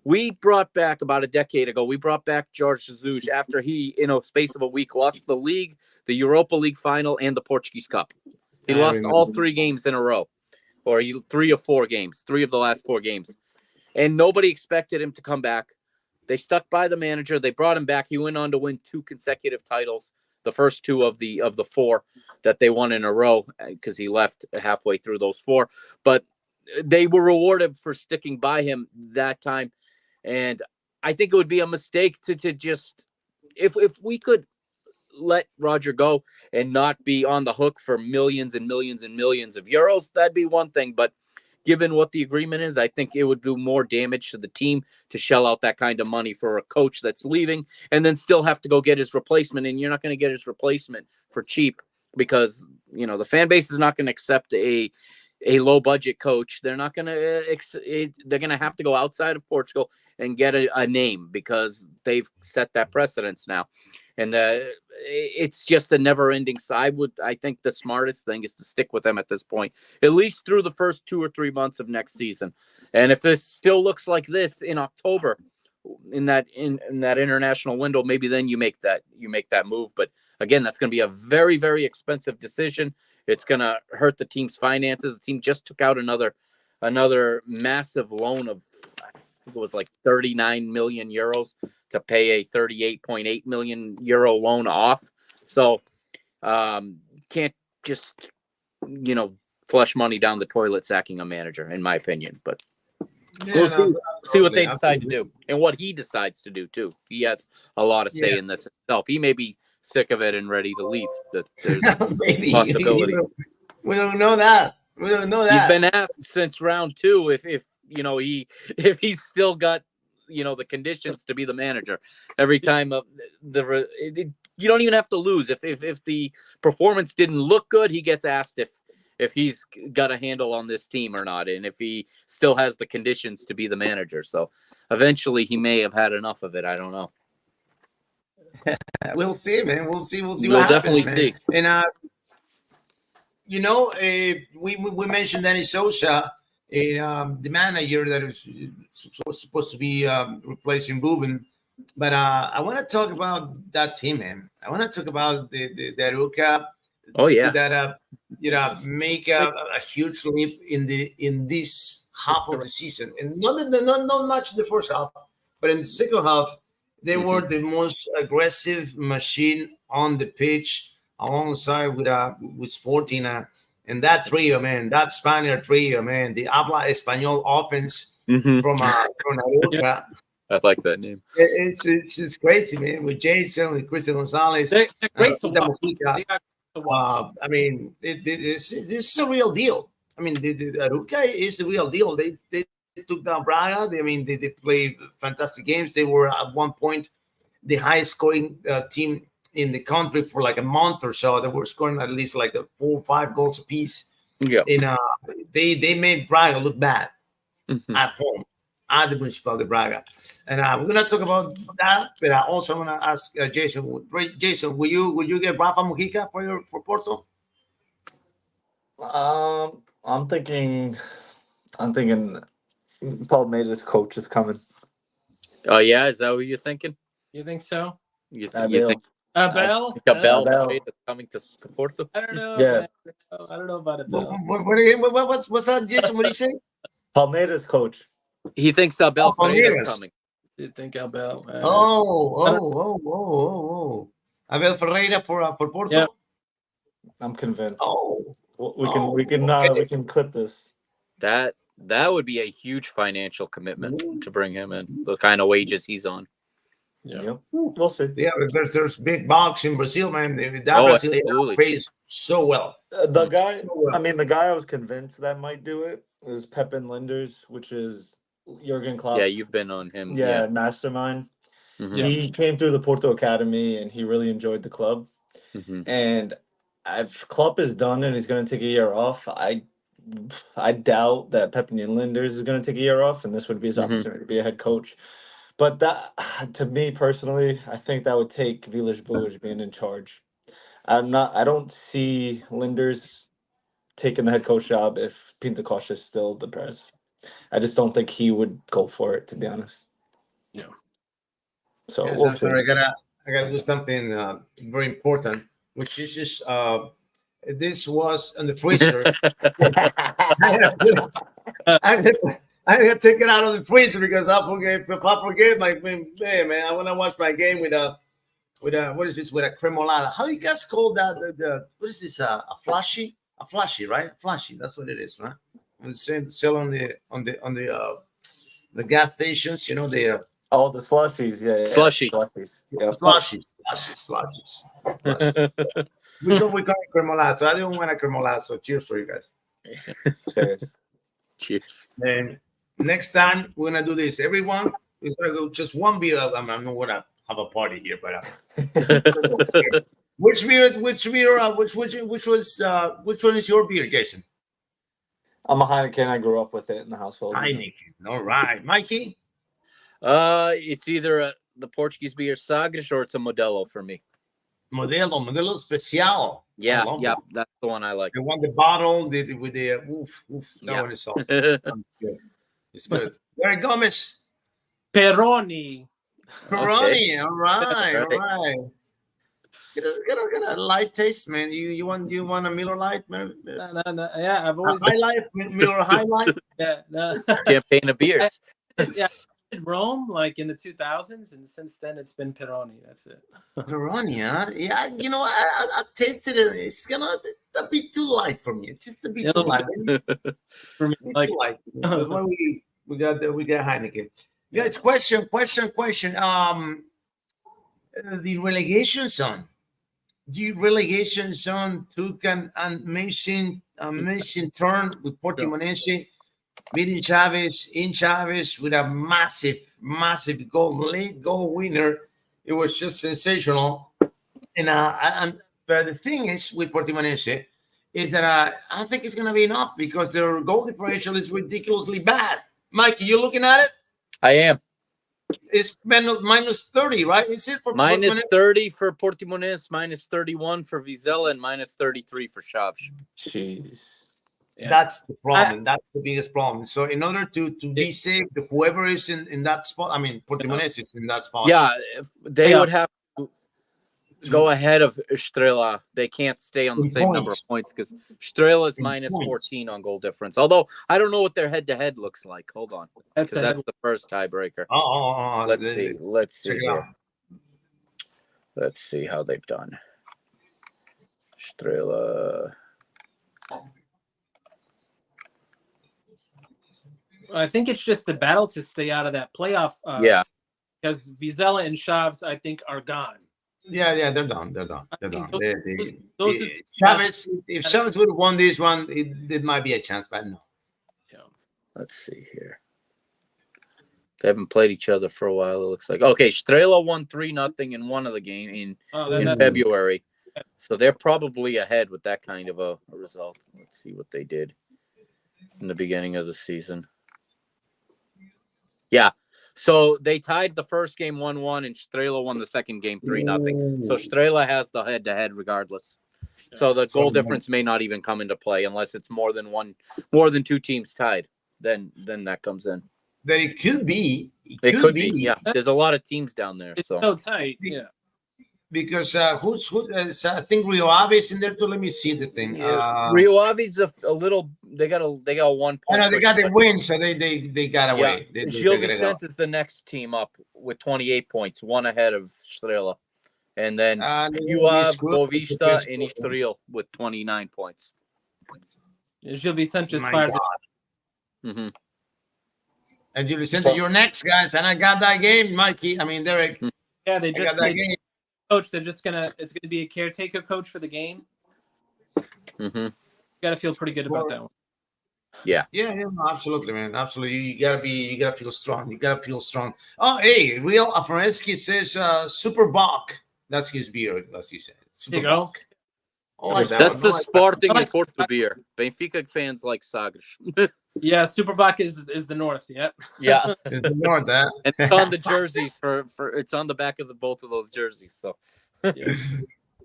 [SPEAKER 2] We brought back about a decade ago. We brought back Jorge Jesus after he, in a space of a week, lost the league, the Europa League final, and the Portuguese Cup. He lost all 3 games in a row, or 3 of 4 games, 3 of the last 4 games, and nobody expected him to come back. They stuck by the manager. They brought him back. He went on to win 2 consecutive titles, the first 2 of the 4 that they won in a row, because he left halfway through those 4. But they were rewarded for sticking by him that time. And I think it would be a mistake to just, if we could let Roger go and not be on the hook for millions and millions and millions of euros, that'd be one thing. But given what the agreement is, I think it would do more damage to the team to shell out that kind of money for a coach that's leaving and then still have to go get his replacement. And you're not going to get his replacement for cheap, because, the fan base is not going to accept a low budget coach. They're not going to, they're going to have to go outside of Portugal and get a name, because they've set that precedence now. And it's just a never ending. So I think the smartest thing is to stick with them at this point, at least through the first 2 or 3 months of next season. And if this still looks like this in October, in that international window, maybe then you make that move. But again, that's going to be a very, very expensive decision. It's going to hurt the team's finances. The team just took out another massive loan of, I think it was like 39 million euros to pay a 38.8 million euro loan off. So can't just, flush money down the toilet sacking a manager, in my opinion. But we'll see what they decide to do and what he decides to do too. He has a lot of say in this himself. He may be sick of it and ready to leave. There's a possibility.
[SPEAKER 1] We don't know that.
[SPEAKER 2] He's been asked since round 2 if he's still got the conditions to be the manager. Every time you don't even have to lose. If the performance didn't look good, he gets asked if he's got a handle on this team or not, and if he still has the conditions to be the manager. So eventually he may have had enough of it. I don't know.
[SPEAKER 1] We'll see, man. We'll see. We'll see
[SPEAKER 2] We'll
[SPEAKER 1] what happens,
[SPEAKER 2] definitely
[SPEAKER 1] man.
[SPEAKER 2] see.
[SPEAKER 1] And we mentioned Danny Sosa, the manager that is supposed to be replacing Ruben. But I want to talk about that team, man. I want to talk about the Aruca
[SPEAKER 2] Oh yeah.
[SPEAKER 1] that make a huge leap in this half of the season, and not much in the first half, but in the second half they were the most aggressive machine on the pitch, alongside with Sporting, and that trio, man, that Spaniard trio, man, the Habla Español offense from Aruca.
[SPEAKER 2] I like that name.
[SPEAKER 1] It's just crazy, man. With Jason, with Christian Gonzalez,
[SPEAKER 3] They're great to
[SPEAKER 1] Tita
[SPEAKER 3] watch.
[SPEAKER 1] Mojica.
[SPEAKER 3] They are great to watch.
[SPEAKER 1] I mean, this is a real deal. I mean, the Aruca is the real deal. They took down Braga. They played fantastic games. They were at one point the highest scoring team in the country for like a month or so. They were scoring at least like 4 or 5 goals apiece.
[SPEAKER 2] Yeah.
[SPEAKER 1] And they made Braga look bad at home at the Municipal de Braga. And we're gonna talk about that, but I also want to ask Jason. Jason, will you get Rafa Mojica for Porto?
[SPEAKER 4] I'm thinking Palmeiras coach is coming.
[SPEAKER 2] Oh yeah, is that what you're thinking?
[SPEAKER 3] You think so?
[SPEAKER 2] You
[SPEAKER 4] Abel.
[SPEAKER 2] think
[SPEAKER 3] Abel?
[SPEAKER 2] Abel
[SPEAKER 4] Abel.
[SPEAKER 2] is coming to Porto?
[SPEAKER 3] I don't know.
[SPEAKER 4] Yeah.
[SPEAKER 3] Man. I don't know about Abel.
[SPEAKER 1] What's that, Jason? What do you say?
[SPEAKER 4] Palmeiras coach.
[SPEAKER 2] He thinks Abel Ferreira is
[SPEAKER 1] Palmeiras.
[SPEAKER 2] coming.
[SPEAKER 3] You think Abel?
[SPEAKER 1] Oh. Abel Ferreira for Porto.
[SPEAKER 3] Yeah.
[SPEAKER 4] I'm convinced.
[SPEAKER 1] Oh,
[SPEAKER 4] We can clip this.
[SPEAKER 2] That would be a huge financial commitment to bring him in. The kind of wages he's on.
[SPEAKER 3] Yeah.
[SPEAKER 4] Yep. We'll see.
[SPEAKER 1] yeah. There's big box in Brazil, man. That Brazil
[SPEAKER 2] absolutely.
[SPEAKER 1] pays so well.
[SPEAKER 4] The guy I was convinced that might do it is Pepin Linders, which is Jurgen Klopp's.
[SPEAKER 2] Yeah, you've been on him.
[SPEAKER 4] Yeah, mastermind.
[SPEAKER 2] Mhm.
[SPEAKER 4] He came through the Porto Academy and he really enjoyed the club.
[SPEAKER 2] Mhm.
[SPEAKER 4] And if Klopp is done and he's going to take a year off, I doubt that Pepin Linders is going to take a year off, and this would be his opportunity to be a head coach. But that, to me personally, I think that would take Villas-Boas being in charge. I don't see Linders taking the head coach job if Pinto Costa is still the press. I just don't think he would go for it, to be honest.
[SPEAKER 3] Yeah.
[SPEAKER 4] So
[SPEAKER 1] Yes,
[SPEAKER 4] we'll
[SPEAKER 1] I'm
[SPEAKER 4] see.
[SPEAKER 1] sorry, I gotta do something very important, which is just this was in the freezer. I gotta take it out of the freezer because I forget my man. I want to watch my game with a what is this, with a cremolata? How you guys call that? The what is this? A flashy, right? Flashy. That's what it is, right? Sell on the gas stations. You know the
[SPEAKER 4] Oh, the slushies, yeah.
[SPEAKER 2] Slushy.
[SPEAKER 4] Slushies. Yeah.
[SPEAKER 1] slushies. We call it cremolata. I didn't want a cremolata. So cheers for you guys.
[SPEAKER 4] Cheers.
[SPEAKER 2] Cheers.
[SPEAKER 1] And next time we're gonna do this. Everyone is gonna go just one beer. I'm not gonna have a party here, but which one is your beer, Jason?
[SPEAKER 4] I'm a Heineken. I grew up with it in the household.
[SPEAKER 1] Heineken. All right, Mikey.
[SPEAKER 2] It's either the Portuguese beer Sagres or it's a Modelo for me.
[SPEAKER 1] Modelo Especial.
[SPEAKER 2] Yeah,
[SPEAKER 1] I love
[SPEAKER 2] yeah,
[SPEAKER 1] that.
[SPEAKER 2] that's the one I like.
[SPEAKER 1] The one, the bottle, with the that
[SPEAKER 2] Yeah.
[SPEAKER 1] one is awesome. Good. It's good. Very Gomez.
[SPEAKER 3] Peroni.
[SPEAKER 1] Peroni. All right,
[SPEAKER 2] All
[SPEAKER 1] all right. Get a light taste, man. You want a Miller Lite, man?
[SPEAKER 3] No. Yeah, I've
[SPEAKER 1] A
[SPEAKER 3] always
[SPEAKER 1] High Life, Miller High Life.
[SPEAKER 3] yeah. No.
[SPEAKER 2] Champagne of beers.
[SPEAKER 3] Yeah. In Rome, like in the 2000s, and since then it's been Peroni. That's it.
[SPEAKER 1] Peroni, huh? Yeah, I tasted it. It's a bit too light for me. It's just a bit too light.
[SPEAKER 3] For me,
[SPEAKER 1] Like,
[SPEAKER 3] like
[SPEAKER 1] that's why we got Heineken. Yeah, it's question. The relegation zone. The relegation zone took an amazing turn with Portimonense beating Chavez in Chavez with a massive late goal winner. It was just sensational. And but the thing is with Portimonense is that I don't think it's going to be enough because their goal differential is ridiculously bad. Mikey, you looking at it?
[SPEAKER 2] I am.
[SPEAKER 1] It's minus 30, right? Is it for
[SPEAKER 2] Minus
[SPEAKER 1] Portimonense?
[SPEAKER 2] 30 for Portimonense, minus 31 for Vizela, and minus 33 for Chaves.
[SPEAKER 4] Jeez.
[SPEAKER 3] Yeah.
[SPEAKER 1] That's the problem. That's the biggest problem. So in order to be safe, whoever is in that spot, I mean, Portimonense is in that spot.
[SPEAKER 2] Yeah, if they would have to go ahead of Estrela. They can't stay on the same number of points because Estrela is minus 14 on goal difference. Although I don't know what their head-to-head looks like. Hold on, because that's the first tiebreaker. Let's see. Let's see here. Let's see how they've done. Estrela.
[SPEAKER 3] I think it's just a battle to stay out of that playoff.
[SPEAKER 2] Yeah.
[SPEAKER 3] Because Vizela and Chaves, I think, are gone.
[SPEAKER 1] Yeah, they're done. They're done.
[SPEAKER 3] Those
[SPEAKER 1] Chaves, if Chaves would have won this one, it might be a chance, but no.
[SPEAKER 3] Yeah.
[SPEAKER 2] Let's see here. They haven't played each other for a while, it looks like. Okay, Estrela won 3-0 in one of the game in February. So they're probably ahead with that kind of a result. Let's see what they did in the beginning of the season. Yeah. So they tied the first game 1-1, and Estrela won the second game 3-0. So Estrela has the head-to-head regardless. So the goal difference may not even come into play unless it's more than two teams tied. Then that comes in.
[SPEAKER 1] That it could be.
[SPEAKER 2] It could be. Yeah. There's a lot of teams down there.
[SPEAKER 3] It's so tight. Yeah.
[SPEAKER 1] Because who's I think Rio Ave is in there too. Let me see the thing.
[SPEAKER 2] Rio Ave's a little. They got 1 point.
[SPEAKER 1] I know they got the win, so they got away.
[SPEAKER 2] Yeah. Gil Vicente is the next team up with 28 points, one ahead of Estrela, and then you have Boavista and Estoril with 29 points.
[SPEAKER 3] Gil Vicente just fired.
[SPEAKER 2] Mm-hmm.
[SPEAKER 1] And Gil Vicente, you're next, guys, and I got that game, Mikey. I mean, Derek.
[SPEAKER 3] Yeah, they just
[SPEAKER 1] got that game.
[SPEAKER 3] Coach. They're just it's gonna be a caretaker coach for the game.
[SPEAKER 2] Mm-hmm.
[SPEAKER 3] Got to feel pretty good about that one.
[SPEAKER 2] Yeah.
[SPEAKER 1] Yeah, no, absolutely, man. Absolutely. You gotta feel strong. You gotta feel strong. Oh, hey, Real Afareski says Super Bach. That's his beer, as he said. Super
[SPEAKER 3] There you go.
[SPEAKER 1] Bach. Oh, like that
[SPEAKER 2] That's
[SPEAKER 1] one.
[SPEAKER 2] the Sporting and Porto beer. Benfica fans like Sagres.
[SPEAKER 3] Yeah, Superbach is the north. Yep.
[SPEAKER 2] Yeah.
[SPEAKER 1] It's the north, that.
[SPEAKER 2] And it's on the jerseys for it's on the back of both of those jerseys. So
[SPEAKER 3] Yeah.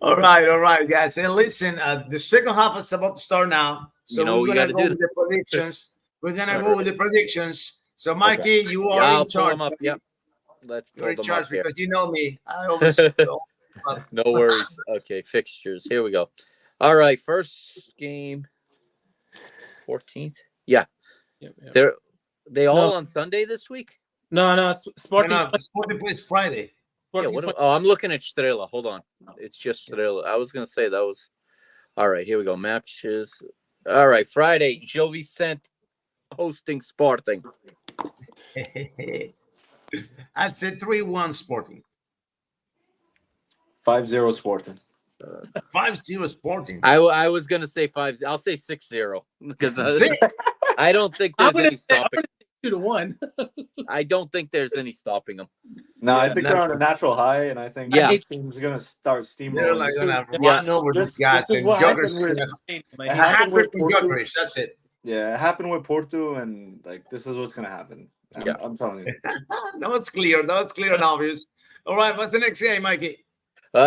[SPEAKER 1] All right, guys. Hey, listen, the second half is about to start now. So we're gonna go with the predictions. We're gonna go with the predictions. So Mikey, you are in charge.
[SPEAKER 2] Pull them up. Yep. Let's pull
[SPEAKER 1] You're in
[SPEAKER 2] them
[SPEAKER 1] charge
[SPEAKER 2] up here.
[SPEAKER 1] because you know me. I always
[SPEAKER 2] No worries. Okay, fixtures. Here we go. All right, first game, 14th. Yeah,
[SPEAKER 3] Yep.
[SPEAKER 2] They all on Sunday this week.
[SPEAKER 3] No, Sporting.
[SPEAKER 1] Sporting plays Friday.
[SPEAKER 2] Yeah, I'm looking at Estrela. Hold on, it's just Estrela. I was gonna say that was. All right, here we go. Matches. All right, Friday. Gil Vicente hosting Sporting.
[SPEAKER 1] I'd say 3-1 Sporting.
[SPEAKER 4] 5-0 Sporting.
[SPEAKER 1] 5-0 Sporting.
[SPEAKER 2] I was gonna say 5. I'll say 6-0 because I don't think there's any stopping.
[SPEAKER 3] 2-1.
[SPEAKER 2] I don't think there's any stopping them.
[SPEAKER 4] No, I think they're on a natural high, and I think the team's gonna start steamrolling.
[SPEAKER 1] They're like gonna run over these guys.
[SPEAKER 4] This is what happened with
[SPEAKER 1] Jokic. That's it.
[SPEAKER 4] Yeah, it happened with Porto, and like this is what's gonna happen. I'm telling you.
[SPEAKER 1] No, it's clear. No, it's clear and obvious. All right, what's the next game, Mikey?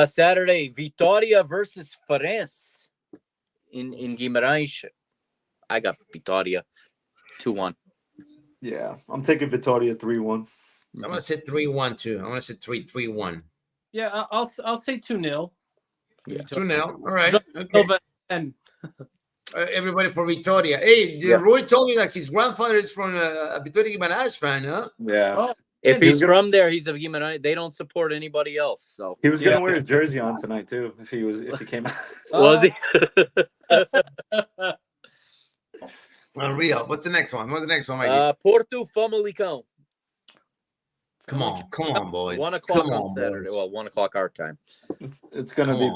[SPEAKER 2] Saturday, Vitória versus Farense in Guimarães. I got Vitória 2-1.
[SPEAKER 4] Yeah, I'm taking Vitória 3-1.
[SPEAKER 1] I'm gonna say 3-1 too. I'm gonna say 3-1.
[SPEAKER 3] Yeah, I'll say 2-0.
[SPEAKER 2] Yeah.
[SPEAKER 1] 2-0. All right.
[SPEAKER 3] And
[SPEAKER 1] everybody for Vitória. Hey, Roy told me that his grandfather is from a Vitória Guimarães fan, huh?
[SPEAKER 4] Yeah.
[SPEAKER 3] Oh,
[SPEAKER 2] if he's from there, he's a Guimarães. They don't support anybody else. So
[SPEAKER 4] he was gonna wear his jersey on tonight too. If he came out.
[SPEAKER 2] Was he?
[SPEAKER 1] Real. What's the next one? Mikey?
[SPEAKER 2] Porto Famalicão.
[SPEAKER 1] Come on, boys.
[SPEAKER 2] 1 o'clock on Saturday.
[SPEAKER 1] Boys.
[SPEAKER 2] Well, 1 o'clock our time.
[SPEAKER 4] It's gonna be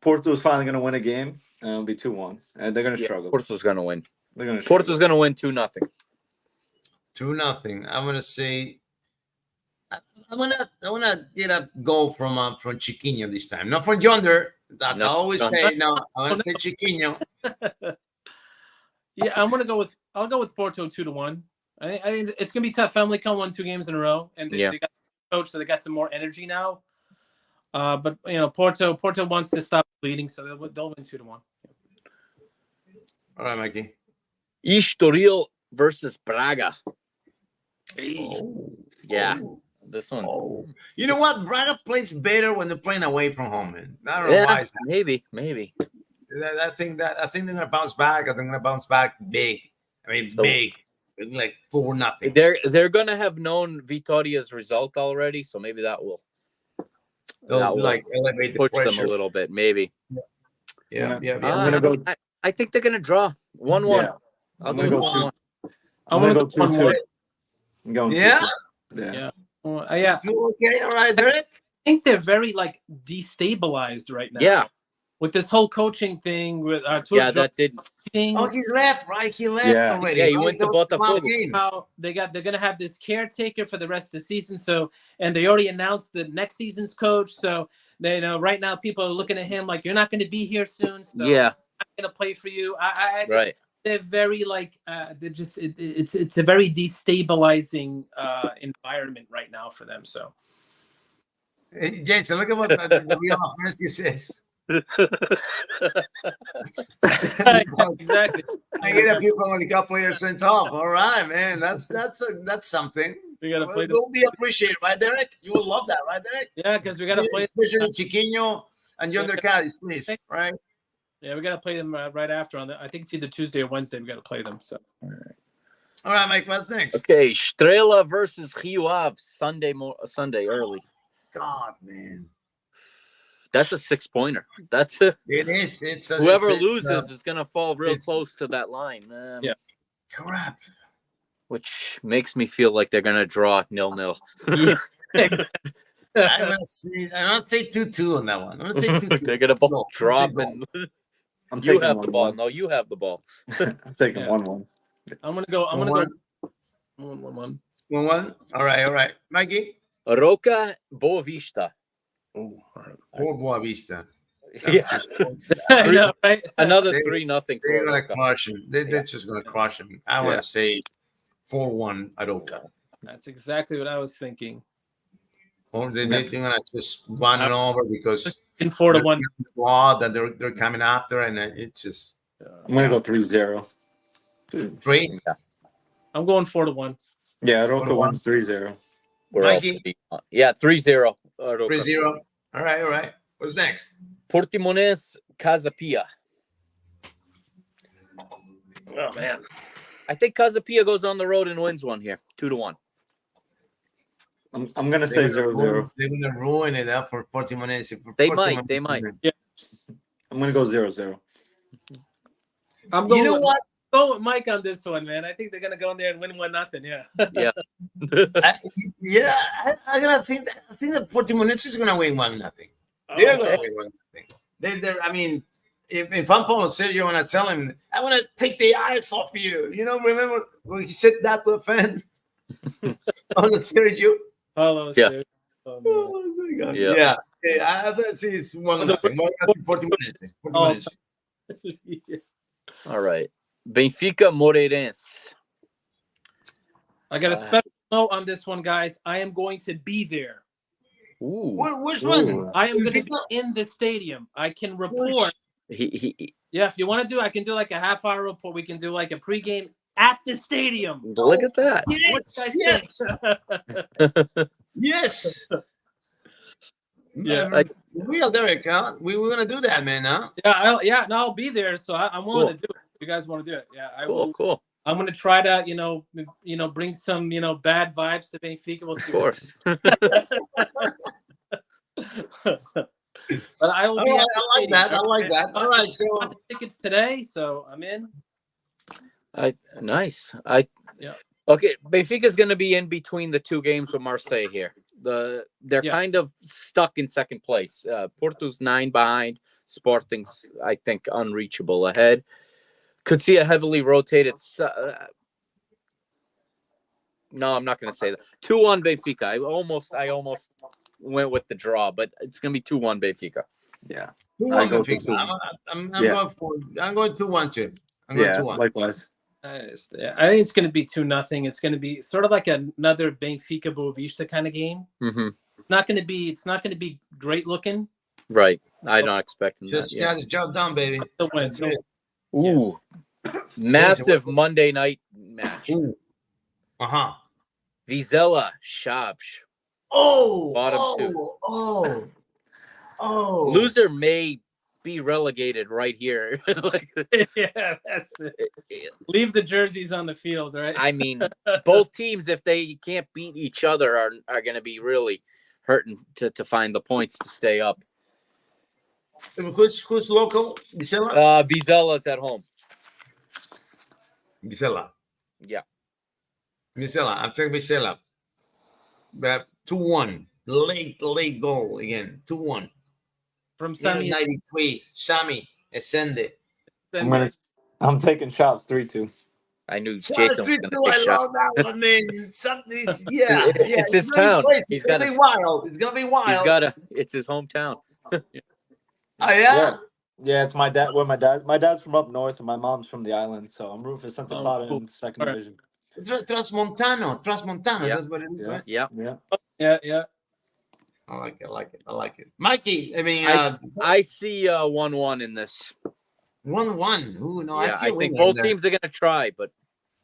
[SPEAKER 4] Porto is finally gonna win a game, and it'll be 2-1, and they're gonna struggle.
[SPEAKER 2] Porto's gonna win.
[SPEAKER 4] They're gonna.
[SPEAKER 2] Porto's gonna win 2-0.
[SPEAKER 1] 2-0. I'm gonna say. I wanna get a goal from Chiquinho this time, not from Yonder. That's I always say. No, I want to say Chiquinho.
[SPEAKER 3] Yeah, I'll go with Porto 2-1. I think it's gonna be tough. Famalicão won 2 games in a row, and they got coach, so they got some more energy now. But Porto wants to stop bleeding, so they'll win 2-1.
[SPEAKER 1] All right, Mikey.
[SPEAKER 2] Estoril versus Braga.
[SPEAKER 1] Oh,
[SPEAKER 2] Yeah,
[SPEAKER 1] oh,
[SPEAKER 2] this one.
[SPEAKER 1] oh. You know what? Braga plays better when they're playing away from home, man. I don't know why. It's
[SPEAKER 2] Maybe.
[SPEAKER 1] I think they're gonna bounce back. I think they're gonna bounce back big. I mean, big, like 4-0.
[SPEAKER 2] They're gonna have known Vitoria's result already, so maybe that will
[SPEAKER 1] Like elevate the
[SPEAKER 2] push
[SPEAKER 1] pressure
[SPEAKER 2] them a little bit. Maybe.
[SPEAKER 1] Yeah.
[SPEAKER 4] I'm gonna go.
[SPEAKER 2] I think they're gonna draw 1-1.
[SPEAKER 4] Yeah.
[SPEAKER 2] I'll
[SPEAKER 4] I'm
[SPEAKER 2] go
[SPEAKER 4] gonna go
[SPEAKER 2] 1-1.
[SPEAKER 4] I'm gonna go
[SPEAKER 3] 1-1.
[SPEAKER 4] 2-2. I'm going 2-2.
[SPEAKER 1] Yeah.
[SPEAKER 3] Yeah.
[SPEAKER 1] Okay. All right, Derek.
[SPEAKER 3] I think they're very destabilized right now.
[SPEAKER 2] Yeah.
[SPEAKER 3] With this whole coaching thing with
[SPEAKER 2] That did.
[SPEAKER 1] Oh, he left, right? He left already.
[SPEAKER 2] Yeah, he
[SPEAKER 1] right?
[SPEAKER 2] went to
[SPEAKER 1] That was the last
[SPEAKER 2] Botafogo.
[SPEAKER 1] game.
[SPEAKER 3] How they're gonna have this caretaker for the rest of the season. So, and they already announced the next season's coach. So they right now people are looking at him like you're not going to be here soon. So
[SPEAKER 2] Yeah.
[SPEAKER 3] I'm going to play for you.
[SPEAKER 2] Right.
[SPEAKER 3] They're very they're just it's a very destabilizing environment right now for them. So,
[SPEAKER 1] Hey, Jason, look at what the real Francis says.
[SPEAKER 3] exactly.
[SPEAKER 1] I get a people on the cup players sent off. All right, man. That's something.
[SPEAKER 3] We gotta play.
[SPEAKER 1] Will be appreciated, right, Derek? You will love that, right, Derek?
[SPEAKER 3] Yeah, because we gotta play,
[SPEAKER 1] especially Chiquinho and Yonder Cadiz, please, right?
[SPEAKER 3] Yeah, we gotta play them right after I think it's either Tuesday or Wednesday. We gotta play them. So.
[SPEAKER 1] All right, Mike. What's next?
[SPEAKER 2] Okay, Estrela versus Rio Ave Sunday early.
[SPEAKER 1] God, man.
[SPEAKER 2] That's a 6-pointer.
[SPEAKER 1] It is. It's
[SPEAKER 2] whoever loses is gonna fall real close to that line.
[SPEAKER 3] Yeah.
[SPEAKER 1] Crap.
[SPEAKER 2] Which makes me feel like they're gonna draw 0-0.
[SPEAKER 1] I'm gonna say 2-2 on that one. I'm gonna say 2-2.
[SPEAKER 2] They're gonna both drop and you have the ball. No, you have the ball.
[SPEAKER 4] I'm taking 1-1.
[SPEAKER 3] I'm gonna go 1-1.
[SPEAKER 1] 1-1. All right. Mikey.
[SPEAKER 2] Roca Boavista.
[SPEAKER 3] Oh, all right.
[SPEAKER 1] Or Boa Vista.
[SPEAKER 2] Yeah.
[SPEAKER 3] I know, right?
[SPEAKER 2] Another 3-0.
[SPEAKER 1] They're gonna crush him. They're just gonna crush him. I want to say 4-1 Aroca.
[SPEAKER 3] That's exactly what I was thinking.
[SPEAKER 1] Or they're gonna just run it over because
[SPEAKER 3] in 4-1
[SPEAKER 1] law that they're coming after, and it's just.
[SPEAKER 4] I'm gonna go 3-0.
[SPEAKER 1] 3.
[SPEAKER 2] Yeah.
[SPEAKER 3] I'm going 4-1.
[SPEAKER 4] Yeah, Roca wins 3-0.
[SPEAKER 1] Mikey?
[SPEAKER 2] 3-0.
[SPEAKER 1] 3-0. All right. What's next?
[SPEAKER 2] Portimonense Casapia.
[SPEAKER 3] Oh man,
[SPEAKER 2] I think Casapia goes on the road and wins one here, 2-1.
[SPEAKER 4] I'm gonna say 0-0.
[SPEAKER 1] They're gonna ruin it up for Portimonense.
[SPEAKER 2] They might.
[SPEAKER 3] Yeah.
[SPEAKER 4] I'm gonna go 0-0.
[SPEAKER 3] I'm going.
[SPEAKER 1] You know what?
[SPEAKER 3] Go with Mike on this one, man. I think they're gonna go in there and win 1-0. Yeah.
[SPEAKER 2] Yeah.
[SPEAKER 1] I'm gonna think that Portimonense is gonna win 1-0. They're gonna win 1-0. They're. I mean, if I'm Paulo Sergio, when I tell him, I want to take the eyes off you. Remember when he said that to a fan on the Sergio?
[SPEAKER 3] Paulo.
[SPEAKER 2] Yeah.
[SPEAKER 1] Oh my God.
[SPEAKER 2] Yeah.
[SPEAKER 1] I see it's 1-0. Portimonense.
[SPEAKER 2] All right. Benfica Moreirense.
[SPEAKER 3] I got a special note on this one, guys. I am going to be there.
[SPEAKER 2] Ooh.
[SPEAKER 1] Which one?
[SPEAKER 3] I am going to be in the stadium. I can report. Yeah, if you want to do, I can do like a half-hour report. We can do like a pregame at the stadium.
[SPEAKER 2] Look at that.
[SPEAKER 1] Yes.
[SPEAKER 3] Yeah.
[SPEAKER 1] Real Derek, huh? We were gonna do that, man, huh?
[SPEAKER 3] Yeah, I'll be there. So I'm willing to do it. If you guys want to do it? Yeah, I will.
[SPEAKER 2] Cool.
[SPEAKER 3] I'm gonna try to, bring some, bad vibes to Benfica. We'll see.
[SPEAKER 2] Of course.
[SPEAKER 3] But I will be.
[SPEAKER 1] Right, I like that. All right, so
[SPEAKER 3] I got the tickets today, so I'm in.
[SPEAKER 2] Nice.
[SPEAKER 3] Yeah.
[SPEAKER 2] Okay, Benfica's going to be in between the two games with Marseille here. They're kind of stuck in second place. Porto's 9 behind. Sporting's, I think, unreachable ahead. Could see a heavily rotated. No, I'm not going to say that. 2-1 Benfica. I almost went with the draw, but it's going to be 2-1 Benfica.
[SPEAKER 4] Yeah.
[SPEAKER 1] 2-1 Benfica. I'm going 2-1 too. I'm going 2-1.
[SPEAKER 4] Likewise.
[SPEAKER 3] I think it's going to be 2-0. It's going to be sort of like another Benfica Boavista kind of game.
[SPEAKER 2] Mm-hmm.
[SPEAKER 3] It's not going to be great looking.
[SPEAKER 2] Right. I'm not expecting
[SPEAKER 1] Just
[SPEAKER 2] that.
[SPEAKER 1] got the job done, baby.
[SPEAKER 3] They'll win.
[SPEAKER 1] That's it.
[SPEAKER 2] Ooh. Massive Monday night match.
[SPEAKER 1] Uh-huh.
[SPEAKER 2] Vizela Shabsh.
[SPEAKER 1] Oh,
[SPEAKER 2] Bottom two.
[SPEAKER 1] Oh.
[SPEAKER 2] Loser may be relegated right here.
[SPEAKER 3] Yeah, that's it. Leave the jerseys on the field, right?
[SPEAKER 2] I mean, both teams, if they can't beat each other, are going to be really hurting to find the points to stay up.
[SPEAKER 1] Who's local? Vizela?
[SPEAKER 2] Vizela's at home.
[SPEAKER 1] Vizela.
[SPEAKER 2] Yeah.
[SPEAKER 1] Vizela. I'm taking Vizela. But 2-1. Late goal again. 2-1.
[SPEAKER 3] From Sammy.
[SPEAKER 1] 93. Sammy. Ascende.
[SPEAKER 4] I'm taking shots 3-2.
[SPEAKER 2] I knew Jason was going to take
[SPEAKER 1] I
[SPEAKER 2] shots.
[SPEAKER 1] love that one, man. Something, yeah.
[SPEAKER 2] It's his town.
[SPEAKER 1] It's going to be wild. It's going to be wild.
[SPEAKER 2] It's his hometown.
[SPEAKER 1] Oh, yeah?
[SPEAKER 4] Yeah, it's my dad. Where my dad's from up north, and my mom's from the island. So I'm rooting for Santa Clara in the second division.
[SPEAKER 1] Transmontano.
[SPEAKER 2] Yeah.
[SPEAKER 1] That's what it is, right?
[SPEAKER 2] Yeah.
[SPEAKER 3] Yeah.
[SPEAKER 1] I like it. Mikey, I mean,
[SPEAKER 2] I see 1-1 in this.
[SPEAKER 1] 1-1. Ooh, no,
[SPEAKER 2] Yeah, I think both teams are going to try, but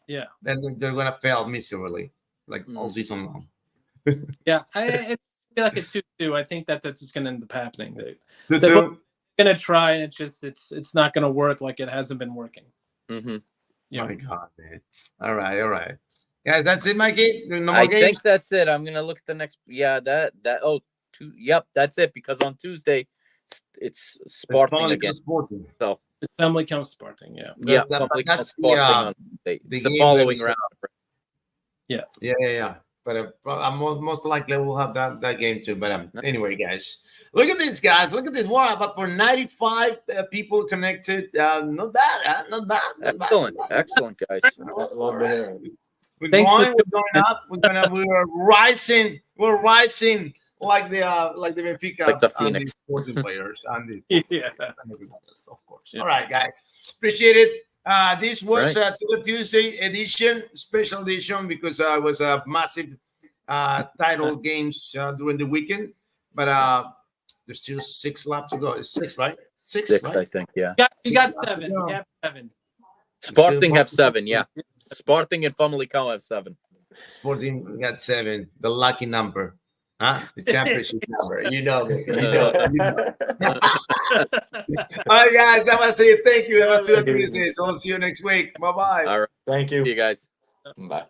[SPEAKER 3] yeah,
[SPEAKER 1] then they're going to fail miserably, like all season long.
[SPEAKER 3] Yeah, it's like a 2-2. I think that's just going to end up happening.
[SPEAKER 1] They're
[SPEAKER 3] going to try, and it's not going to work like it hasn't been working.
[SPEAKER 2] Mm-hmm.
[SPEAKER 3] Yeah.
[SPEAKER 1] My God, man. All right. Guys, that's it, Mikey? No more
[SPEAKER 2] I
[SPEAKER 1] games?
[SPEAKER 2] think that's it. I'm going to look at the next. Yeah, yep, that's it, because on Tuesday, it's Sporting again.
[SPEAKER 1] Sporting.
[SPEAKER 2] So
[SPEAKER 3] The family comes Sporting, yeah.
[SPEAKER 2] yeah,
[SPEAKER 1] that's
[SPEAKER 2] the following round.
[SPEAKER 1] Yeah. But I'm most likely we'll have that game too. But anyway, guys, look at this, guys. Look at this. Wow, but for 95 people connected, not bad, huh? Not bad.
[SPEAKER 2] Excellent, guys.
[SPEAKER 4] Love to hear it.
[SPEAKER 1] We're going up. We're rising. We're rising like the Benfica,
[SPEAKER 2] like the Phoenix
[SPEAKER 1] sporting players, and
[SPEAKER 3] Yeah.
[SPEAKER 1] of course.
[SPEAKER 3] Yeah.
[SPEAKER 1] All right, guys, appreciate it. This was
[SPEAKER 2] Right.
[SPEAKER 1] Tuga Tuesday edition, special edition, because it was a massive title games during the weekend. But there's still 6 laps to go. It's 6, right? 6, right?
[SPEAKER 2] I think. Yeah.
[SPEAKER 3] You got 7. You have 7.
[SPEAKER 2] Sporting have 7. Yeah. Sporting and Famalicão have 7.
[SPEAKER 1] Sporting got 7. The lucky number. Huh? The championship number. You know me. You know. All right, guys. I want to say thank you. That was Tuga Tuesdays. I'll see you next week. Bye-bye.
[SPEAKER 2] All right.
[SPEAKER 4] Thank you.
[SPEAKER 2] See you guys.
[SPEAKER 4] Bye.